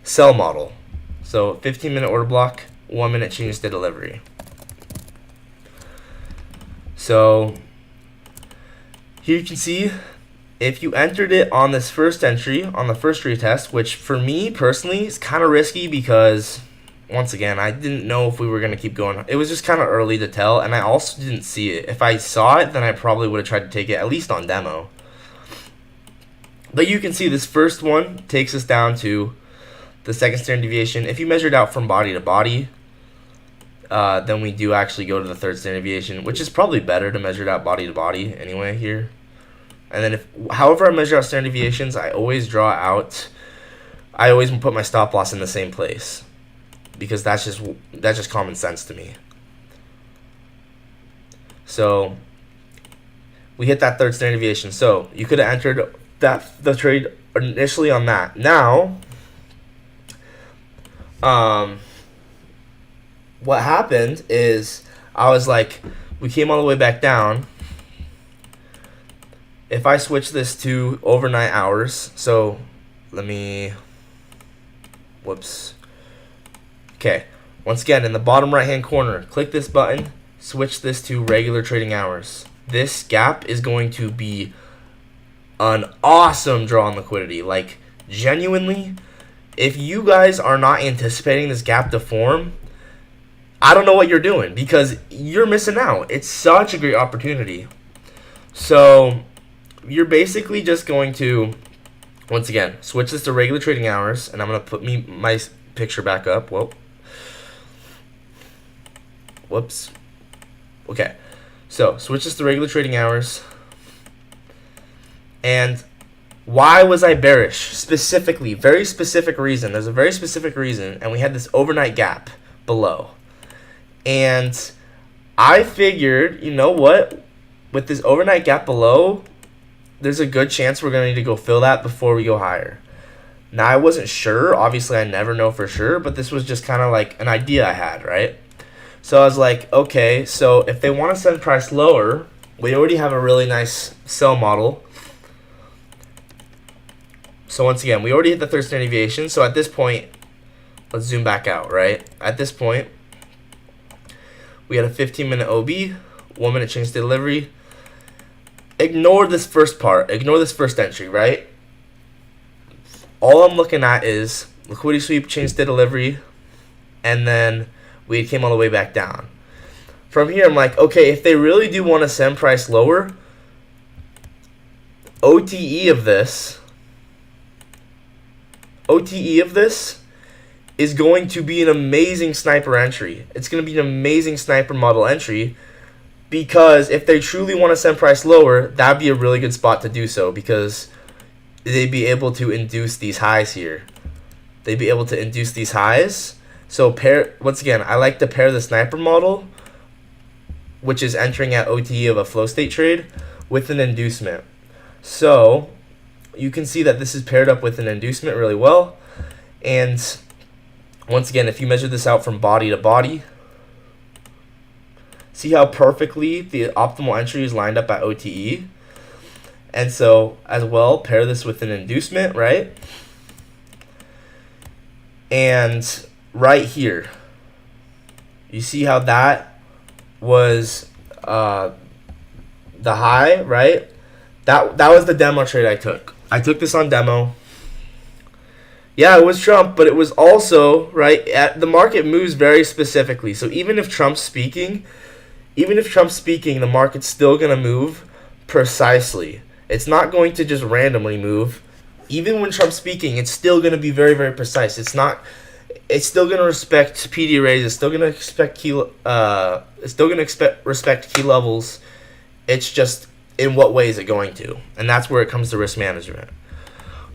cell model. So 15-minute order block, 1 minute change to delivery. So here you can see if you entered it on this first entry, on the first retest, which for me personally is kind of risky because, once again, I didn't know if we were going to keep going. It was just kind of early to tell, and I also didn't see it. If I saw it, then I probably would have tried to take it, at least on demo. But you can see this first one takes us down to the second standard deviation. If you measured out from body to body, then we do actually go to the third standard deviation, which is probably better to measure it out body to body anyway here. And then however I measure out standard deviations, I always put my stop loss in the same place, because that's just common sense to me. So we hit that third standard deviation. So you could have entered the trade initially on that. Now, what happened is I was like, we came all the way back down. If I switch this to overnight hours, so whoops. Okay, once again, in the bottom right hand corner, click this button, switch this to regular trading hours. This gap is going to be an awesome draw on liquidity. Like, genuinely, if you guys are not anticipating this gap to form, I don't know what you're doing, because you're missing out. It's such a great opportunity. So you're basically just going to, once again, switch this to regular trading hours, and I'm going to put my picture back up. Whoops. Okay, so switch this to regular trading hours. And why was I bearish? Specifically, very specific reason. There's a very specific reason, and we had this overnight gap below. And I figured, you know what? With this overnight gap below, there's a good chance we're going to need to go fill that before we go higher. Now, I wasn't sure. Obviously, I never know for sure, but this was just kind of like an idea I had, right? So I was like, okay, so if they want to send price lower, we already have a really nice sell model. So once again, we already hit the third standard deviation. So at this point, let's zoom back out, right? At this point, we had a 15-minute OB, 1 minute change to delivery. Ignore this first part. Ignore this first entry, right? All I'm looking at is liquidity sweep, change to delivery, and then we came all the way back down. From here, I'm like, okay, if they really do want to send price lower, OTE of this is going to be an amazing sniper entry. It's going to be an amazing sniper model entry, because if they truly want to send price lower, that'd be a really good spot to do so, because they'd be able to induce these highs here. They'd be able to induce these highs. So once again, I like to pair the sniper model, which is entering at OTE of a flow state trade, with an inducement. So you can see that this is paired up with an inducement really well. And once again, if you measure this out from body to body, see how perfectly the optimal entry is lined up at OTE. And so, as well, pair this with an inducement, right? And right here, you see how that was the high, right? That was the demo trade I took. I took this on demo. Yeah, it was Trump, but it was also, right, the market moves very specifically. So even if Trump's speaking, the market's still going to move precisely. It's not going to just randomly move. Even when Trump's speaking, it's still going to be very, very precise. It's still going to respect PD rates. It's still going to respect key levels. It's just in what way is it going to? And that's where it comes to risk management.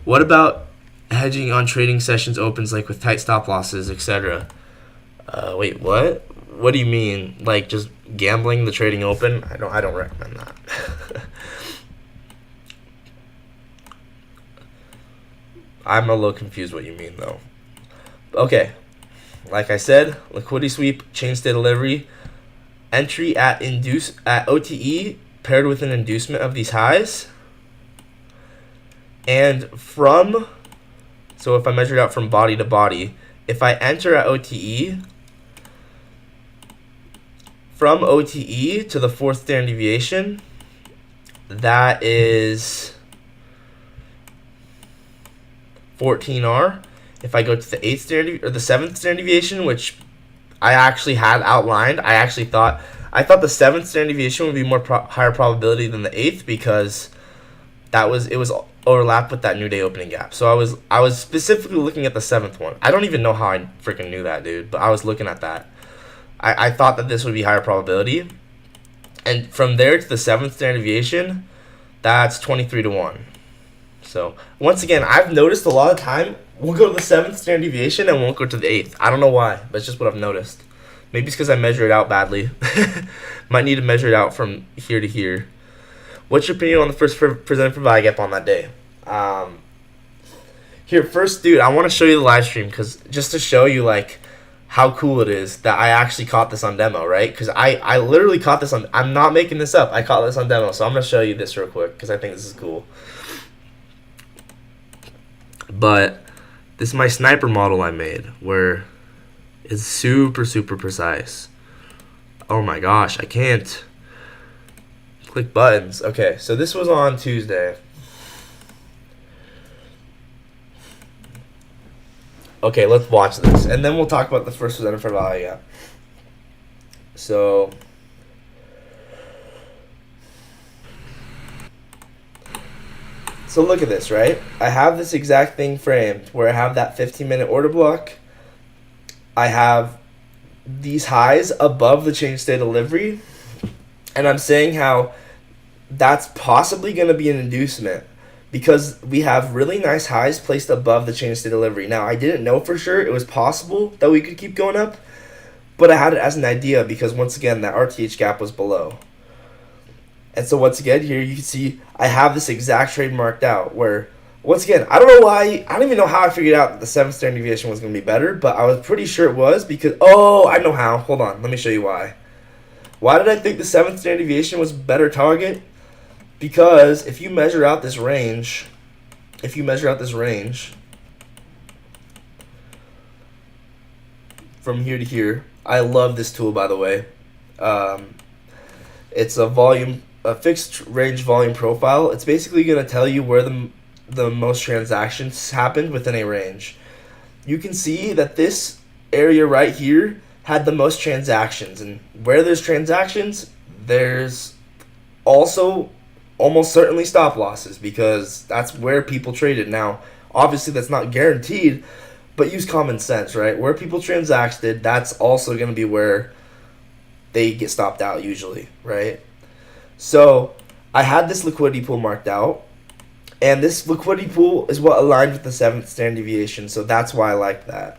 What about hedging on trading sessions opens, like with tight stop losses, etc.? Wait, what? What do you mean? Like just gambling the trading open? I don't recommend that. I'm a little confused what you mean though. Okay, like I said, liquidity sweep, chain state delivery, entry at OTE paired with an inducement of these highs, and so if I measure it out from body to body, if I enter at OTE, from OTE to the fourth standard deviation, that is 14R. If I go to the the seventh standard deviation, which I actually had outlined, I thought the seventh standard deviation would be more higher probability than the eighth because it was overlapped with that new day opening gap. So I was specifically looking at the seventh one. I don't even know how I freaking knew that, dude, but I was looking at that. I thought that this would be higher probability, and from there to the seventh standard deviation, that's 23 to 1. So once again, I've noticed a lot of time we'll go to the seventh standard deviation and won't go to the eighth. I don't know why, but it's just what I've noticed. Maybe it's because I measure it out badly. Might need to measure it out from here to here. What's your opinion on the first presented for value gap on that day? Here, first, dude, I want to show you the live stream because just to show you like how cool it is that I actually caught this on demo, right? Because I literally caught this on. I'm not making this up. I caught this on demo, so I'm gonna show you this real quick because I think this is cool. But this is my sniper model I made where it's super, super precise. Oh my gosh, I can't click buttons. Okay, so this was on Tuesday. Okay, let's watch this, and then we'll talk about the first presented for value gap. So look at this, right? I have this exact thing framed where I have that 15-minute order block. I have these highs above the chain state delivery, and I'm saying how that's possibly going to be an inducement because we have really nice highs placed above the chain state delivery. Now, I didn't know for sure it was possible that we could keep going up, but I had it as an idea because, once again, that RTH gap was below. And so, once again, here you can see I have this exact trade marked out where, once again, I don't know why, I don't even know how I figured out that the 7th standard deviation was going to be better, but I was pretty sure it was because, I know how. Hold on, let me show you why. Why did I think the 7th standard deviation was a better target? Because if you measure out this range, from here to here, I love this tool, by the way. It's a fixed range volume profile. It's basically going to tell you where the most transactions happened within a range. You can see that this area right here had the most transactions, and where there's transactions, there's also almost certainly stop losses because that's where people traded. Now, obviously that's not guaranteed, but use common sense, right? Where people transacted, that's also going to be where they get stopped out usually, right? So I had this liquidity pool marked out, and this liquidity pool is what aligned with the 7th standard deviation, so that's why I like that.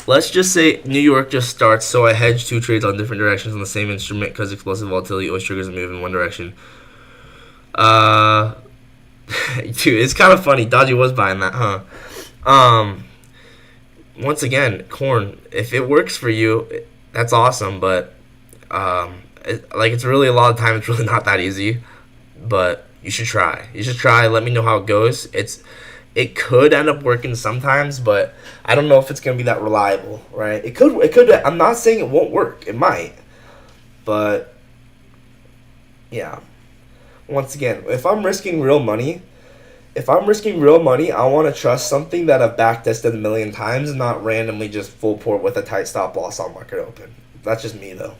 Let's just say New York just starts, so I hedge 2 trades on different directions on the same instrument because explosive volatility always triggers a move in one direction. Dude, it's kind of funny. Dodgy was buying that, huh? Once again, corn, if it works for you, that's awesome, but it's really a lot of time, it's really not that easy. But, You should try. You should try. Let me know how it goes. It could end up working sometimes, but I don't know if it's gonna be that reliable, right? It could. It could. I'm not saying it won't work. It might, but yeah. Once again, if I'm risking real money, I want to trust something that I've backtested a million times, and not randomly just full port with a tight stop loss on market open. That's just me though.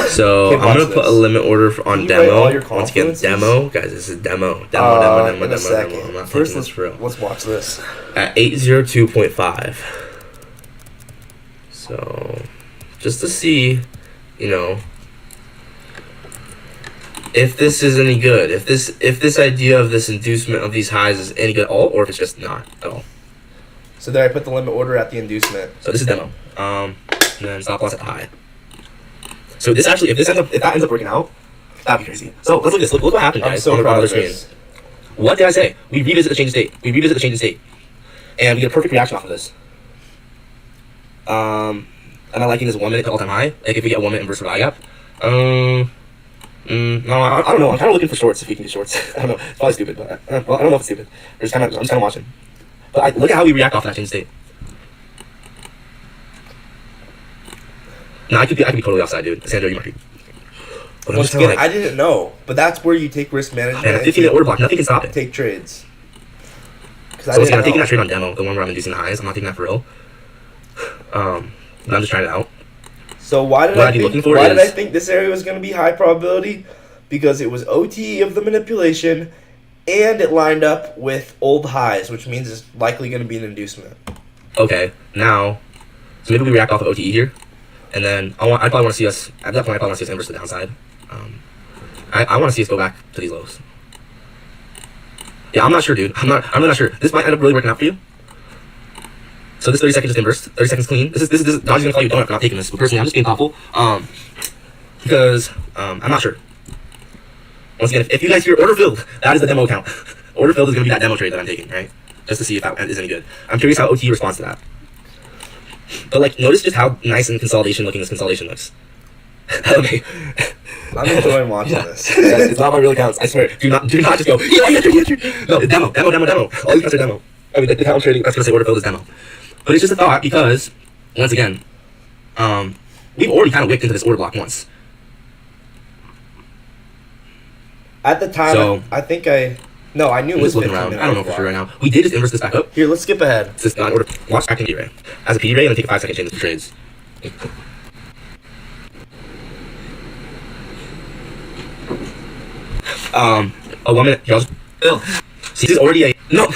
So Okay, I'm gonna put a limit order on Can you write all your demo. Once again, confidences? demo, guys. This is demo. In Demo. a second. I'm not First, taking this for real. let's watch this. At 802.5. So, just to see, you know, if this is any good, if this idea of this inducement of these highs is any good at all, or if it's just not at all. So there, I put the limit order at the inducement. So this is demo. And then stop loss at the high. So this actually, if that ends up working out, that'd be crazy. So let's look at this. Look what happened, I'm guys. so on the proud other of screen. this. What did I say? We revisit the change of state. And we get a perfect reaction off of this. Am I liking this 1 minute to all time high? Like if we get 1 minute inverse value gap? No, I don't know. I'm kind of looking for shorts if we can do shorts. I don't know. It's probably stupid, but well, I don't know if it's stupid. I'm just kind of watching. But look at how we react off that change of state. No, I could be totally offside, dude. Sandro, you might be. But I'm Once just kinda again, I didn't know, but that's where you take risk management. man, a 15-minute order block, nothing can stop it. Take trades. So once again, I'm taking that trade on demo, the one where I'm inducing the highs. I'm not taking that for real. I'm just trying it out. So why did What I I'd be think? looking for Why did I is- think this area was going to be high probability? Because it was OTE of the manipulation, and it lined up with old highs, which means it's likely going to be an inducement. Okay, now, so maybe we react off of OTE here, and then I probably want to see us, at that point I probably want to see us inverse to the downside. I want to see us go back to these lows. Yeah, I'm not sure, dude. I'm really not sure. This might end up really working out for you. So this 30 seconds just inverse, 30 seconds clean. This is Dodgy's gonna call you a donut for not taking this, but personally I'm just being thoughtful. Because I'm not sure. Once again, if you guys hear order filled, that is the demo account. Order filled is gonna be that demo trade that I'm taking, right? Just to see if that is any good. I'm curious how OT responds to that. But like, notice just how nice and consolidation looking this consolidation looks. Okay. I'm enjoying watching this. It's not my real accounts. I swear. Do not just go. Yeah. No, it's demo. All these accounts are demo. I mean, the account I'm trading, that's gonna say order filled is demo. But it's just a thought because, once again, we've already kind of wicked into this order block once. At the time, So- I think I knew it I'm was just looking 15 around. minute I don't know order for sure right block. now. We did just inverse this back up. Here, let's skip ahead. It's just not order. Watch back in P-Ray. As a P-Ray, and then take a 5-second chain for trades. A 1 minute. Y'all fill. See, this is already a no.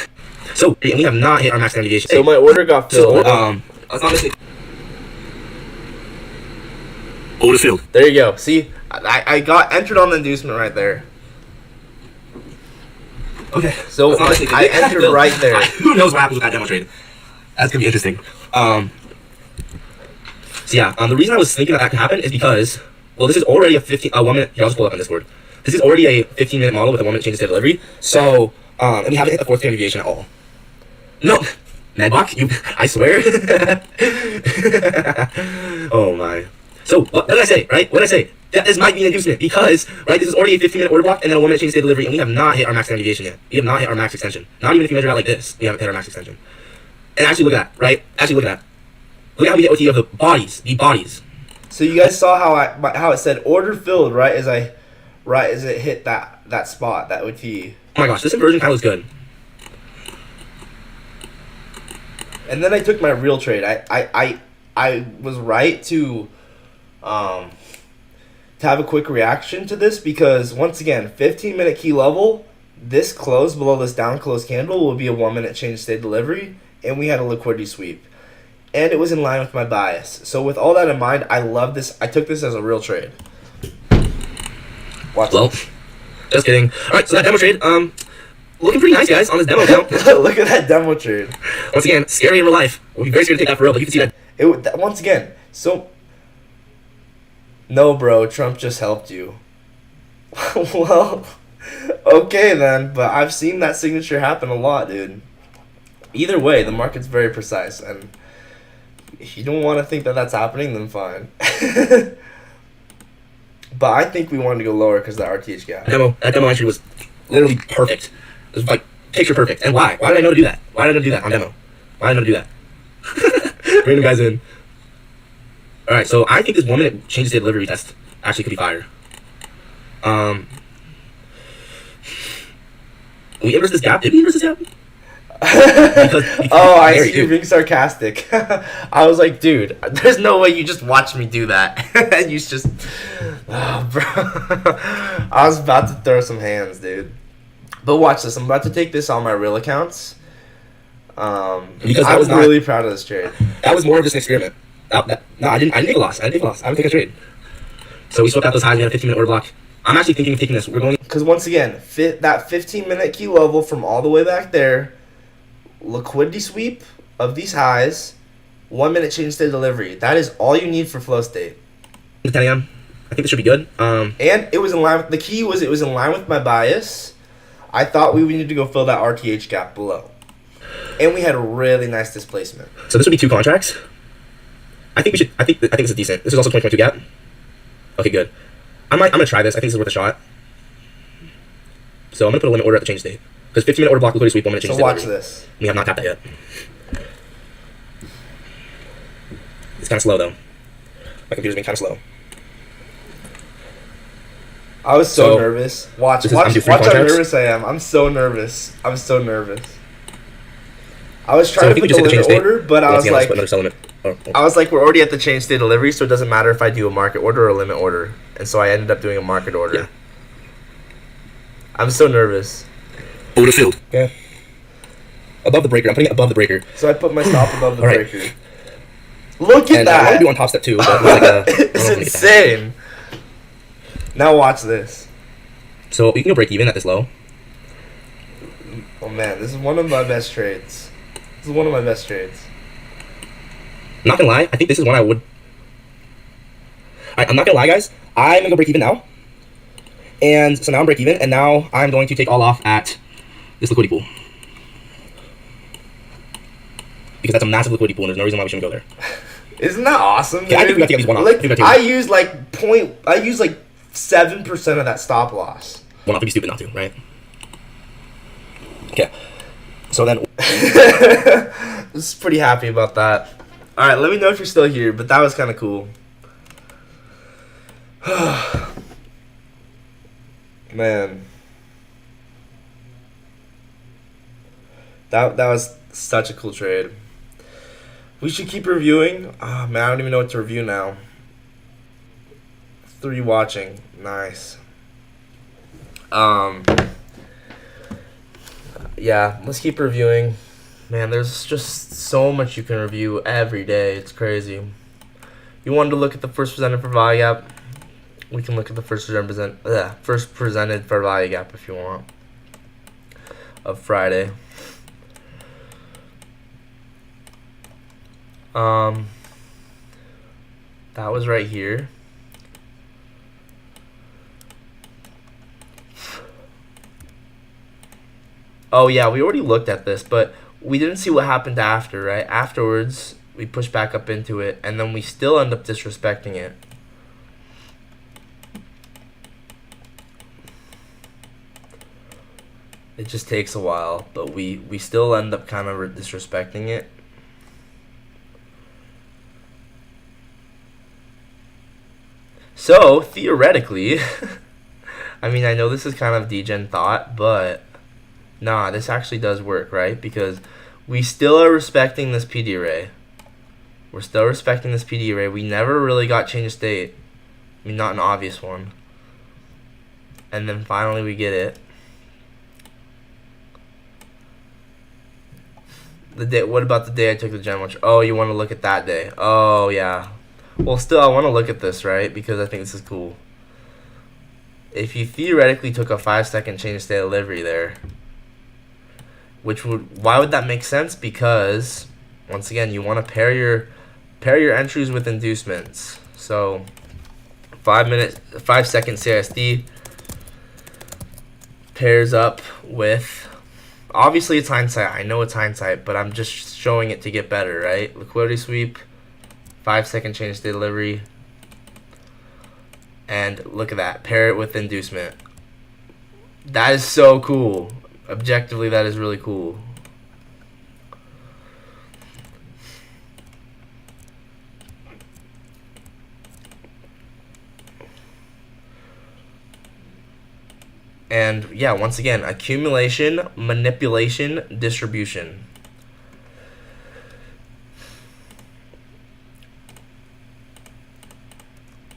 So we have not hit our max deviation. So my order got filled. Let's not miss it. Order filled. There you go. See, I got entered on the inducement right there. Okay. So Let's not miss it. I entered right there. Who knows what happens with that demo trade? That's gonna be interesting. So yeah, the reason I was thinking that could happen is because, well, this is already a 1 minute. Here, I'll just pull it up on Discord. This is already a 15-minute model with a 1 minute change of state delivery. So, and we haven't hit the fourth standard deviation at all. No, Madblock, I swear. Oh my. So what did I say? Right? What did I say? That this might be an inducement because this is already a 15-minute order block and then a 1 minute change of state delivery, and we have not hit our max standard deviation yet. We have not hit our max extension. Not even if you measure out like this, we haven't hit our max extension. And actually look at that, right? Actually look at that. Look at how we hit OT of the bodies. So you guys saw how it said order filled right as it hit that spot, that OT. Oh my gosh, this inversion kind of looks good. And then I took my real trade. I was right to have a quick reaction to this because once again, 15-minute key level, this close below this down close candle will be a 1 minute change state delivery, and we had a liquidity sweep. And it was in line with my bias. So with all that in mind, I love this. I took this as a real trade. Watch Well, just kidding. Alright, so that demo trade, looking pretty nice, guys, on this demo account. Look at that demo trade. Once again, scary in real life. We'll be very scared to take that for real, but you can see that. Once again, so... No, bro, Trump just helped you. Well, okay then, but I've seen that signature happen a lot, dude. Either way, the market's very precise, and if you don't want to think that that's happening, then fine. But I think we wanted to go lower because of the RTH gap. That demo entry was literally perfect. It was like picture perfect. And why? Why did I know to do that? Why did I know to do that on demo? Why did I know to do that? Bring the guys in. All right, so I think this 1 minute change state delivery test actually could be fire. We inverse this gap. Did we inverse this gap? Oh, I see you being sarcastic. I was like, dude, there's no way you just watched me do that. And you just, oh, bro. I was about to throw some hands, dude. But watch this. I'm about to take this on my real accounts. Because I'm really proud of this trade. That was more of just an experiment. No, I didn't take a loss. I would take a trade. So we swept out those highs. We had a 15-minute order block. I'm actually thinking of taking this. We're going because once again, that 15-minute key level from all the way back there. Liquidity sweep of these highs, 1 minute change state delivery. That is all you need for flow state. 10 a.m. I think this should be good. And it was in line. The key was it was in line with my bias. I thought we would need to go fill that RTH gap below, and we had a really nice displacement. So this would be 2 contracts. I think we should. I think this is decent. This is also 20.2 gap. Okay, good. I'm gonna try this. I think this is worth a shot. So I'm gonna put a limit order at the change state. Because 15-minute order block, liquidity sweep, 1 minute change. So watch this. We have not tapped that yet. It's kind of slow, though. My computer's being kind of slow. I was so nervous. Watch how nervous I am. I'm so nervous. I was trying to put the limit order, but I was like, we're already at the change state delivery, so it doesn't matter if I do a market order or a limit order. And so I ended up doing a market order. Yeah. I'm so nervous. Order filled. Yeah. Above the breaker. I'm putting it above the breaker. So I put my stop above the breaker. Look at that. I want to do on top step too. But like it's insane. Now watch this. So you can go break even at this low. Oh man, this is one of my best trades. I'm not gonna lie. I think this is one I would. Alright, I'm not gonna lie, guys. I'm gonna go break even now. And so now I'm break even, and now I'm going to take all off at this liquidity pool. Because that's a massive liquidity pool, and there's no reason why we shouldn't go there. Isn't that awesome? Yeah, I think we got to get these one off. I use like 7% of that stop loss. Well, not to be stupid not to, right? Okay. So then... Just pretty happy about that. Alright, let me know if you're still here, but that was kind of cool. Man. That was such a cool trade. We should keep reviewing. Oh, man, I don't even know what to review now. 3 watching. Nice. Yeah, let's keep reviewing. Man, there's just so much you can review every day. It's crazy. You wanted to look at the first presented for value gap? We can look at the first presented for value gap if you want. Of Friday. That was right here. Oh yeah, we already looked at this, but we didn't see what happened after, right? Afterwards, we pushed back up into it, and then we still end up disrespecting it. It just takes a while, but we still end up kind of disrespecting it. So, theoretically, I mean, I know this is kind of degen thought, but nah, this actually does work, right? Because we still are respecting this PD array. We're still respecting this PD array. We never really got change state. I mean, not an obvious one. And then finally we get it. The day. What about the day I took the gen watch? Oh, you want to look at that day? Oh, yeah. Well, still, I want to look at this, right? Because I think this is cool. If you theoretically took a 5-second change state delivery there, why would that make sense? Because once again, you want to pair your entries with inducements. So 5-second CSD pairs up with, obviously it's hindsight. I know it's hindsight, but I'm just showing it to get better, right? Liquidity sweep, 5-second change state delivery, And look at that. Pair it with inducement. That is so cool. Objectively, that is really cool. And yeah, once again, accumulation, manipulation, distribution.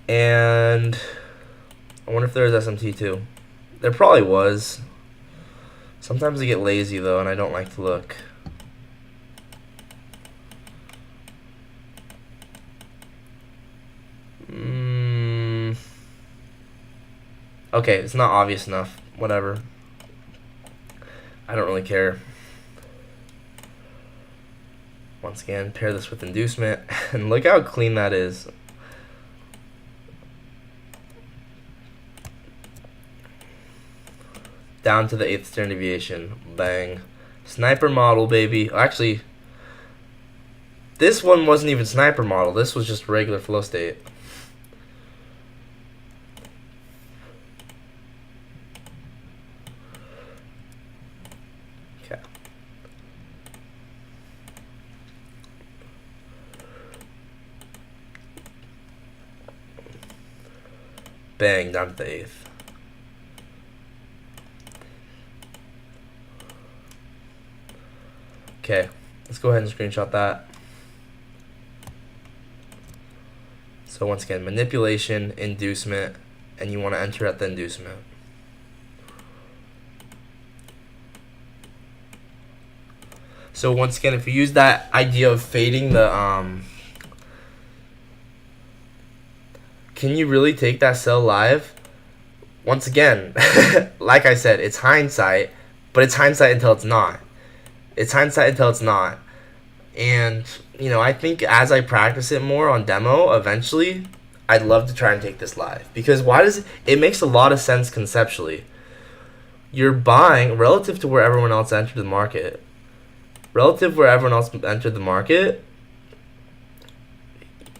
And I wonder if there is SMT too. There probably was. Sometimes I get lazy though, and I don't like to look. Okay, it's not obvious enough. Whatever. I don't really care. Once again, pair this with inducement, and look how clean that is. Down to the 8th standard deviation. Bang. Sniper model, baby. Actually, this one wasn't even sniper model. This was just regular flow state. Okay. Bang, down to the 8th. Okay, let's go ahead and screenshot that. So once again, manipulation, inducement, and you want to enter at the inducement. So once again, if you use that idea of fading the, can you really take that cell live? Once again, like I said, it's hindsight, but it's hindsight until it's not. It's hindsight until it's not. And, you know, I think as I practice it more on demo, eventually, I'd love to try and take this live. Because it makes a lot of sense conceptually. You're buying relative to where everyone else entered the market. Relative where everyone else entered the market,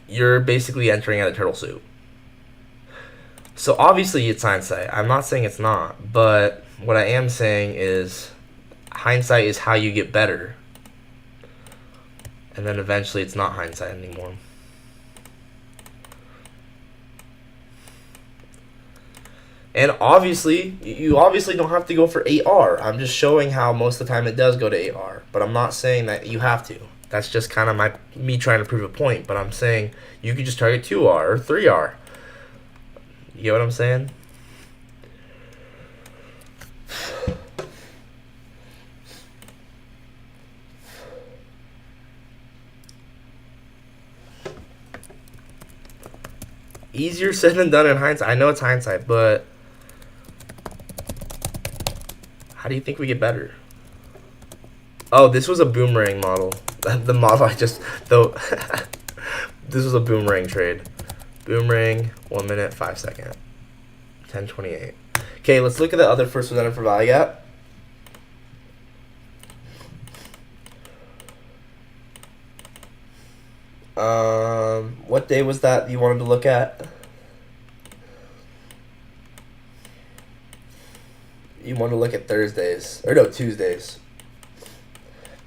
you're basically entering at a turtle soup. So obviously it's hindsight. I'm not saying it's not. But what I am saying is hindsight is how you get better. And then eventually it's not hindsight anymore. And obviously, you obviously don't have to go for 8R. I'm just showing how most of the time it does go to 8R. But I'm not saying that you have to. That's just kind of me trying to prove a point. But I'm saying you could just target 2R or 3R. You get what I'm saying? Easier said than done in hindsight. I know it's hindsight, but how do you think we get better? Oh, this was a boomerang model. The model I just though this was a boomerang trade. Boomerang, 1 minute, 5 second. 10:28. Okay, let's look at the other first presented for value gap. What day was that you wanted to look at? You want to look at Thursdays. Or no, Tuesdays.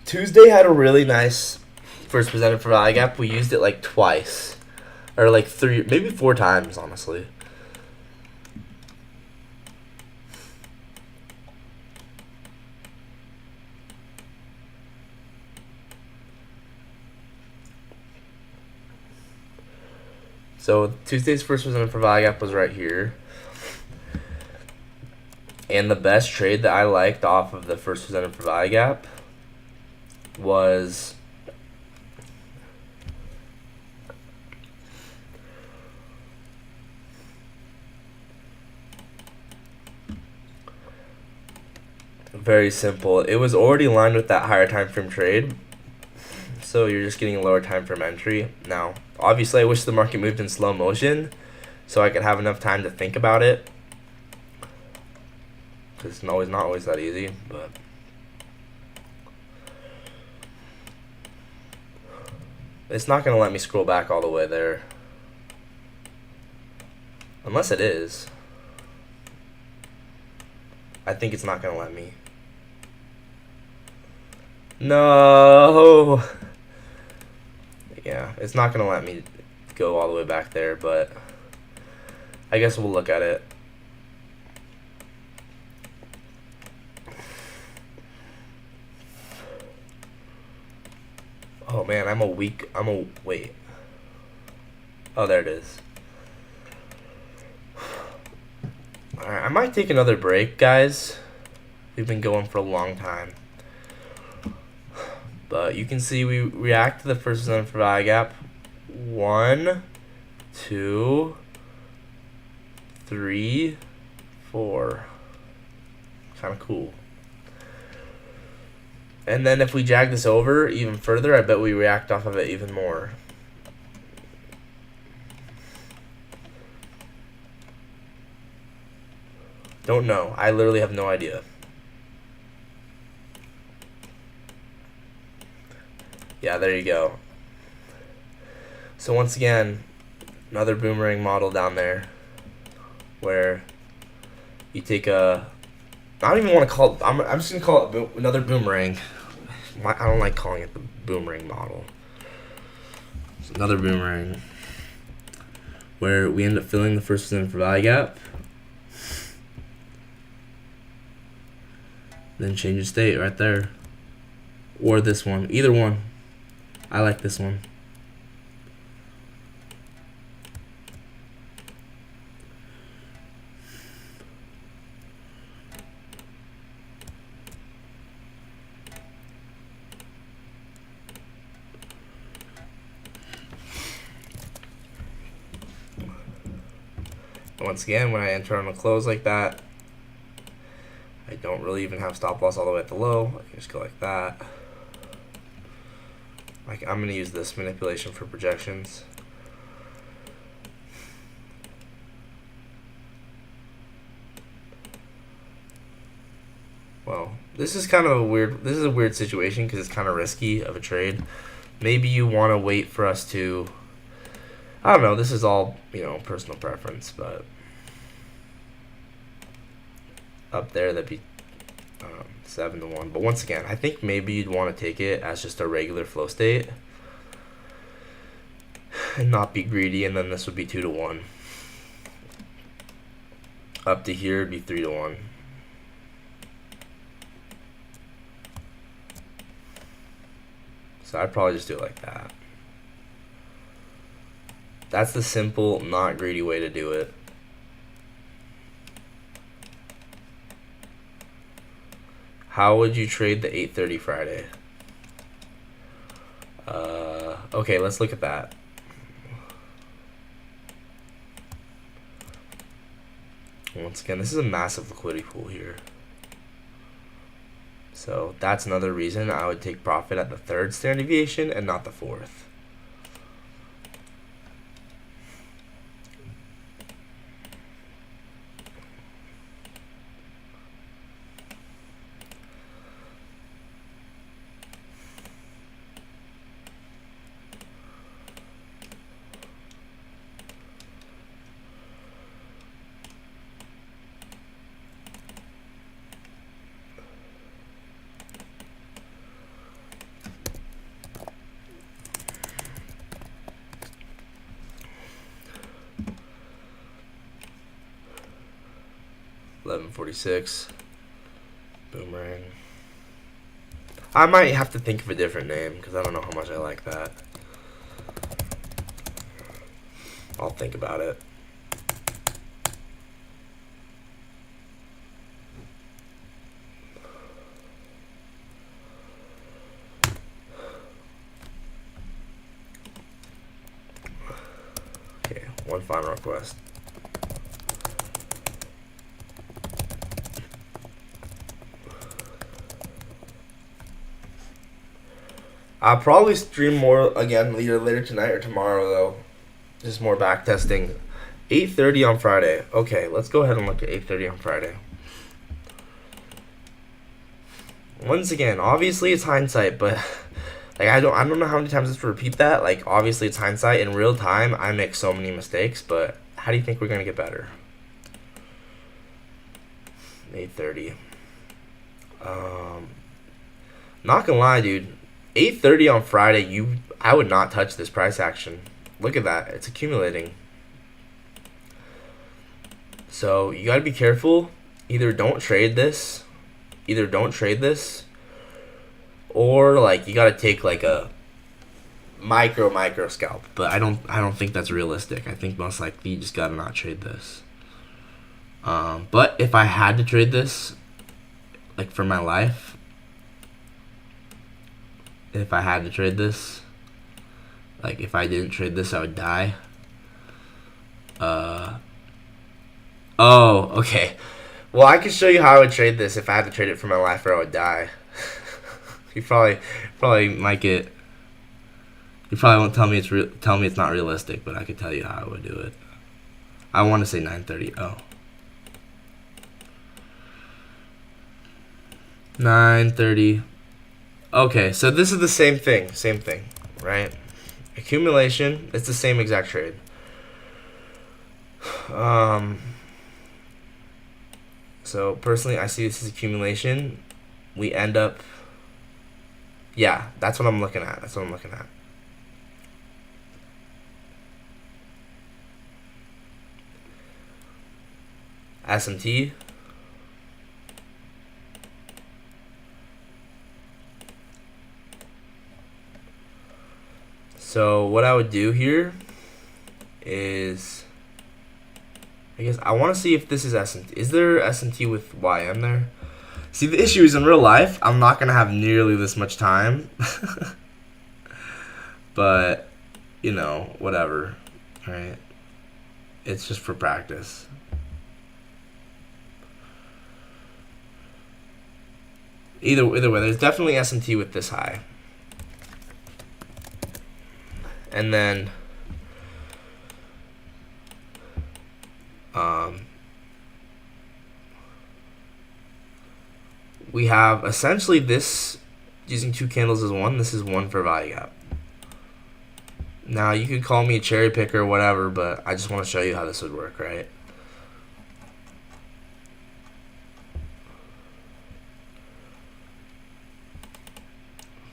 Tuesday had a really nice first presented for value gap. We used it like twice. Or like 3, maybe 4 times, honestly. So Tuesday's first presented for value gap was right here. And the best trade that I liked off of the first presented for value gap was very simple. It was already lined with that higher time frame trade. So you're just getting a lower time frame entry. Now, obviously I wish the market moved in slow motion so I could have enough time to think about it. Because it's not always that easy, but it's not going to let me scroll back all the way there. Unless it is. I think it's not gonna let me. No. Yeah, it's not gonna let me go all the way back there, but I guess we'll look at it. Oh man, wait. Oh, there it is. Alright, I might take another break, guys. We've been going for a long time. But you can see we react to the first zone for value gap. 1, 2, 3, 4. Kind of cool. And then if we jag this over even further, I bet we react off of it even more. Don't know. I literally have no idea. Yeah, there you go. So once again, another boomerang model down there where you take a, I don't even want to call it, I'm just going to call it another boomerang. I don't like calling it the boomerang model. It's another boomerang where we end up filling the first percent for value gap. Then change the state right there. Or this one. Either one. I like this one. Once again, when I enter on a close like that, I don't really even have stop loss all the way at the low. I can just go like that. Like, I'm going to use this manipulation for projections. Well, this is kind of a weird situation because it's kind of risky of a trade. Maybe you want to wait for us to, I don't know, this is all, personal preference, but up there that'd be 7-1. But once again, I think maybe you'd want to take it as just a regular flow state and not be greedy, and then this would be 2-1. Up to here would be 3-1. So I'd probably just do it like that. That's the simple, not greedy way to do it. How would you trade the 8:30 Friday? Okay, let's look at that. Once again, this is a massive liquidity pool here. So that's another reason I would take profit at the third standard deviation and not the fourth. $11.46. Boomerang. I might have to think of a different name because I don't know how much I like that. I'll think about it. Okay, one final request. I'll probably stream more again either later tonight or tomorrow though. Just more back testing. 8:30 on Friday. Okay, let's go ahead and look at 8:30 on Friday. Once again, obviously it's hindsight, but like I don't know how many times I have to repeat that. Like obviously it's hindsight. In real time, I make so many mistakes, but How do you think we're gonna get better? 8:30. Not gonna lie, dude. 8:30 on Friday. I would not touch this price action. Look at that. It's accumulating. So you gotta be careful. Either don't trade this. Or like you gotta take like a micro scalp. But I don't think that's realistic. I think most likely you just gotta not trade this. But if I had to trade this, like for my life, like if I didn't trade this, I would die. Oh, okay. Well, I can show you how I would trade this if I had to trade it for my life, or I would die. You probably might get. You probably won't tell me it's not realistic, but I could tell you how I would do it. I want to say 9:30. Oh. 9:30. Okay, so this is the same thing, right? Accumulation, it's the same exact trade. So personally, I see this as accumulation. We end up, yeah, that's what I'm looking at. S&T. So what I would do here is, I guess I want to see if this is S&T. Is there S&T with YM there? See, the issue is in real life, I'm not going to have nearly this much time. But, you know, whatever, right? It's just for practice. Either way, there's definitely S&T with this high. And then we have essentially this using two candles as one. This is one for value gap. Now you could call me a cherry picker or whatever, but I just want to show you how this would work, right?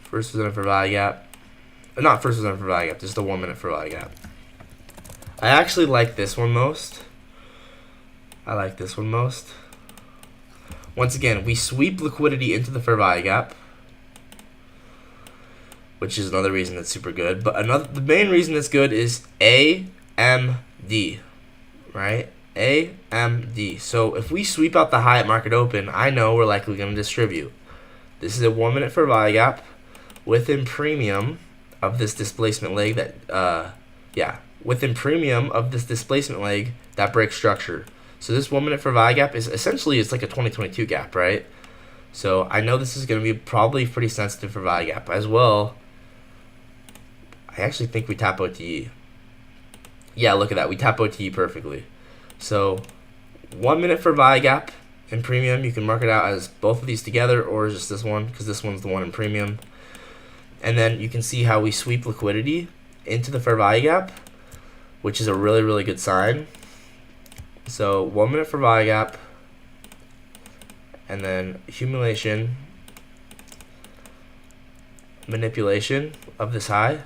First presented for value gap. Not first presented for value gap, just the 1 minute for value gap. I actually like this one most. Once again, we sweep liquidity into the fair value gap, which is another reason it's super good. But the main reason it's good is AMD, right? AMD. So if we sweep out the high at market open, I know we're likely going to distribute. This is a 1 minute fair value gap within premium of this displacement leg that breaks structure. So this 1 minute for value gap is essentially, it's like a 2022 gap, right? So I know this is going to be probably pretty sensitive for value gap as well. I actually think we tap OTE. Yeah, look at that. We tap OTE perfectly. So 1 minute for value gap in premium, you can mark it out as both of these together or just this one, because this one's the one in premium. And then you can see how we sweep liquidity into the fair value gap, which is a really, really good sign. So 1 minute for value gap, and then accumulation, manipulation of this high.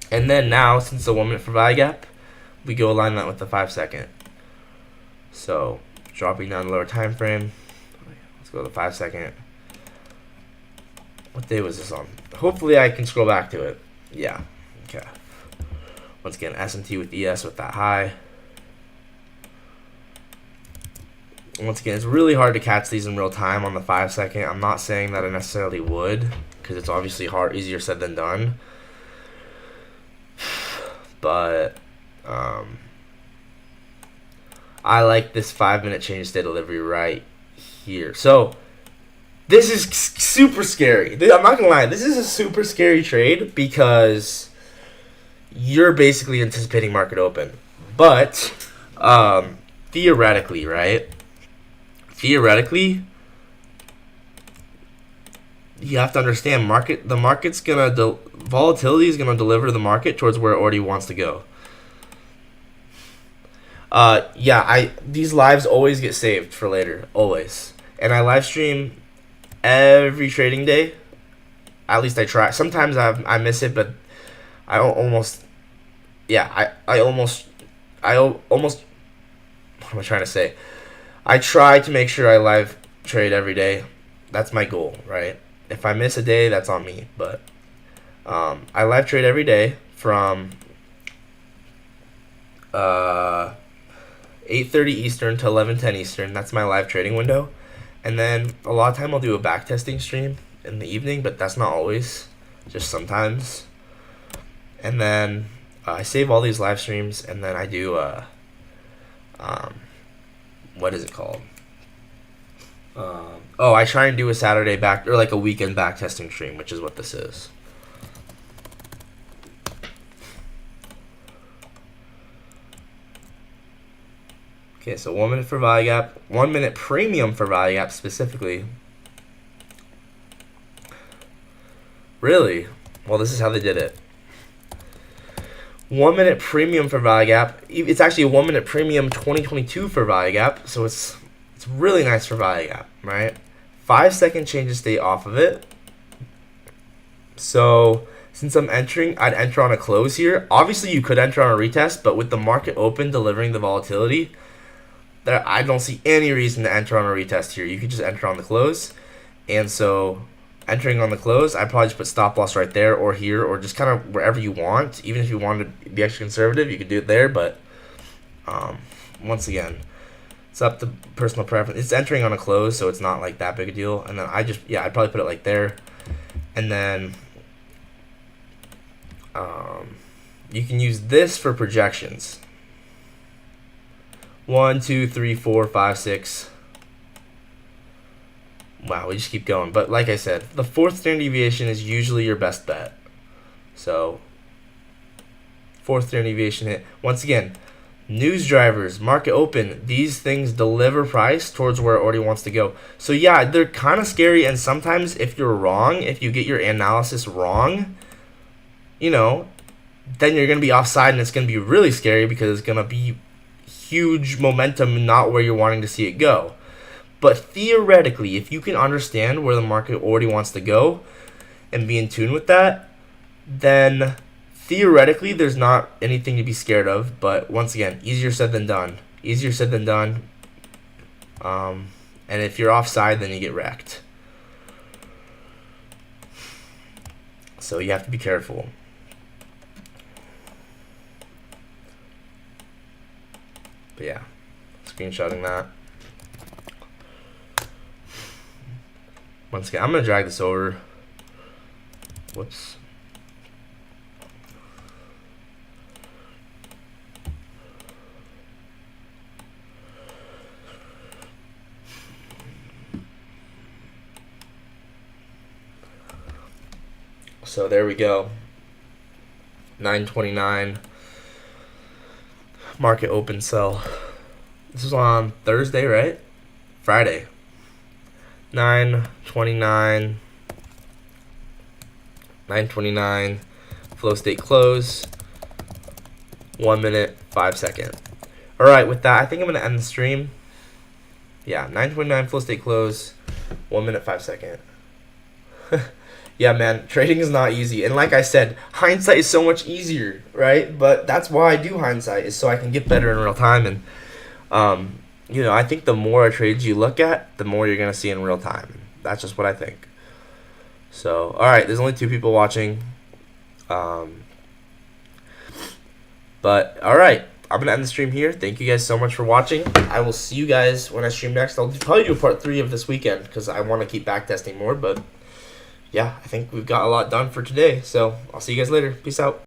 And then now, since the 1 minute for value gap, we go align that with the 5 second. So dropping down the lower time frame. Let's go to the 5 second. What day was this on? Hopefully I can scroll back to it. Yeah. Okay. Once again, S&T with ES with that high. Once again, it's really hard to catch these in real time on the 5 second. I'm not saying that I necessarily would, because it's obviously easier said than done. But I like this 5 minute change state delivery right here. So this is super scary. I'm not gonna lie, this is a super scary trade because you're basically anticipating market open. But theoretically, right? Theoretically, you have to understand the market's gonna volatility is gonna deliver the market towards where it already wants to go. Yeah, I these lives always get saved for later, always, and I live stream every trading day. At least I try. Sometimes I miss it, but I almost yeah I almost what am I trying to say? I try to make sure I live trade every day. That's my goal, right? If I miss a day, that's on me. But I live trade every day from 8:30 Eastern to 11:10 Eastern. That's my live trading window. And then a lot of time I'll do a backtesting stream in the evening, but that's not always, just sometimes. And then I save all these live streams, and then I do what is it called? I try and do a Saturday back or like a weekend backtesting stream, which is what this is. Okay, so 1 minute for value gap, 1 minute premium for value gap specifically. Really? Well, this is how they did it. 1 minute premium for value gap. It's actually a 1 minute premium 2022 for value gap, so it's really nice for value gap, right? 5-second change of state off of it. So since I'm entering, I'd enter on a close here. Obviously, you could enter on a retest, but with the market open delivering the volatility, there I don't see any reason to enter on a retest here. You could just enter on the close, and so entering on the close, I'd probably just put stop loss right there or here or just kind of wherever you want. Even if you wanted to be extra conservative, you could do it there. But once again, it's up to personal preference. It's entering on a close, so it's not like that big a deal. And then I'd probably put it like there, and then you can use this for projections. 1, 2, 3, 4, 5, 6. Wow, we just keep going. But like I said, the fourth standard deviation is usually your best bet. So, fourth standard deviation hit. Once again, news drivers, market open, these things deliver price towards where it already wants to go. So yeah, they're kind of scary, and sometimes if you're wrong, if you get your analysis wrong, then you're going to be offside, and it's going to be really scary because it's going to be huge momentum not where you're wanting to see it go. But theoretically, if you can understand where the market already wants to go and be in tune with that, then theoretically there's not anything to be scared of. But once again, easier said than done. Easier said than done. And if you're offside, then you get wrecked. So you have to be careful. But yeah, screenshotting that. Once again, I'm going to drag this over. Whoops. So there we go. 9:29. Market open sell. This was on Thursday, right? Friday. 9:29. 9:29. Flow state close. 1 minute, 5 second. All right, with that, I think I'm gonna end the stream. Yeah, 9:29 flow state close. 1 minute, 5 second. Yeah, man, trading is not easy. And like I said, hindsight is so much easier, right? But that's why I do hindsight, is so I can get better in real time. And, I think the more trades you look at, the more you're going to see in real time. That's just what I think. So, all right, there's only 2 people watching. But, all right, I'm going to end the stream here. Thank you guys so much for watching. I will see you guys when I stream next. I'll probably do part 3 of this weekend because I want to keep backtesting more. But, yeah, I think we've got a lot done for today. So, I'll see you guys later. Peace out.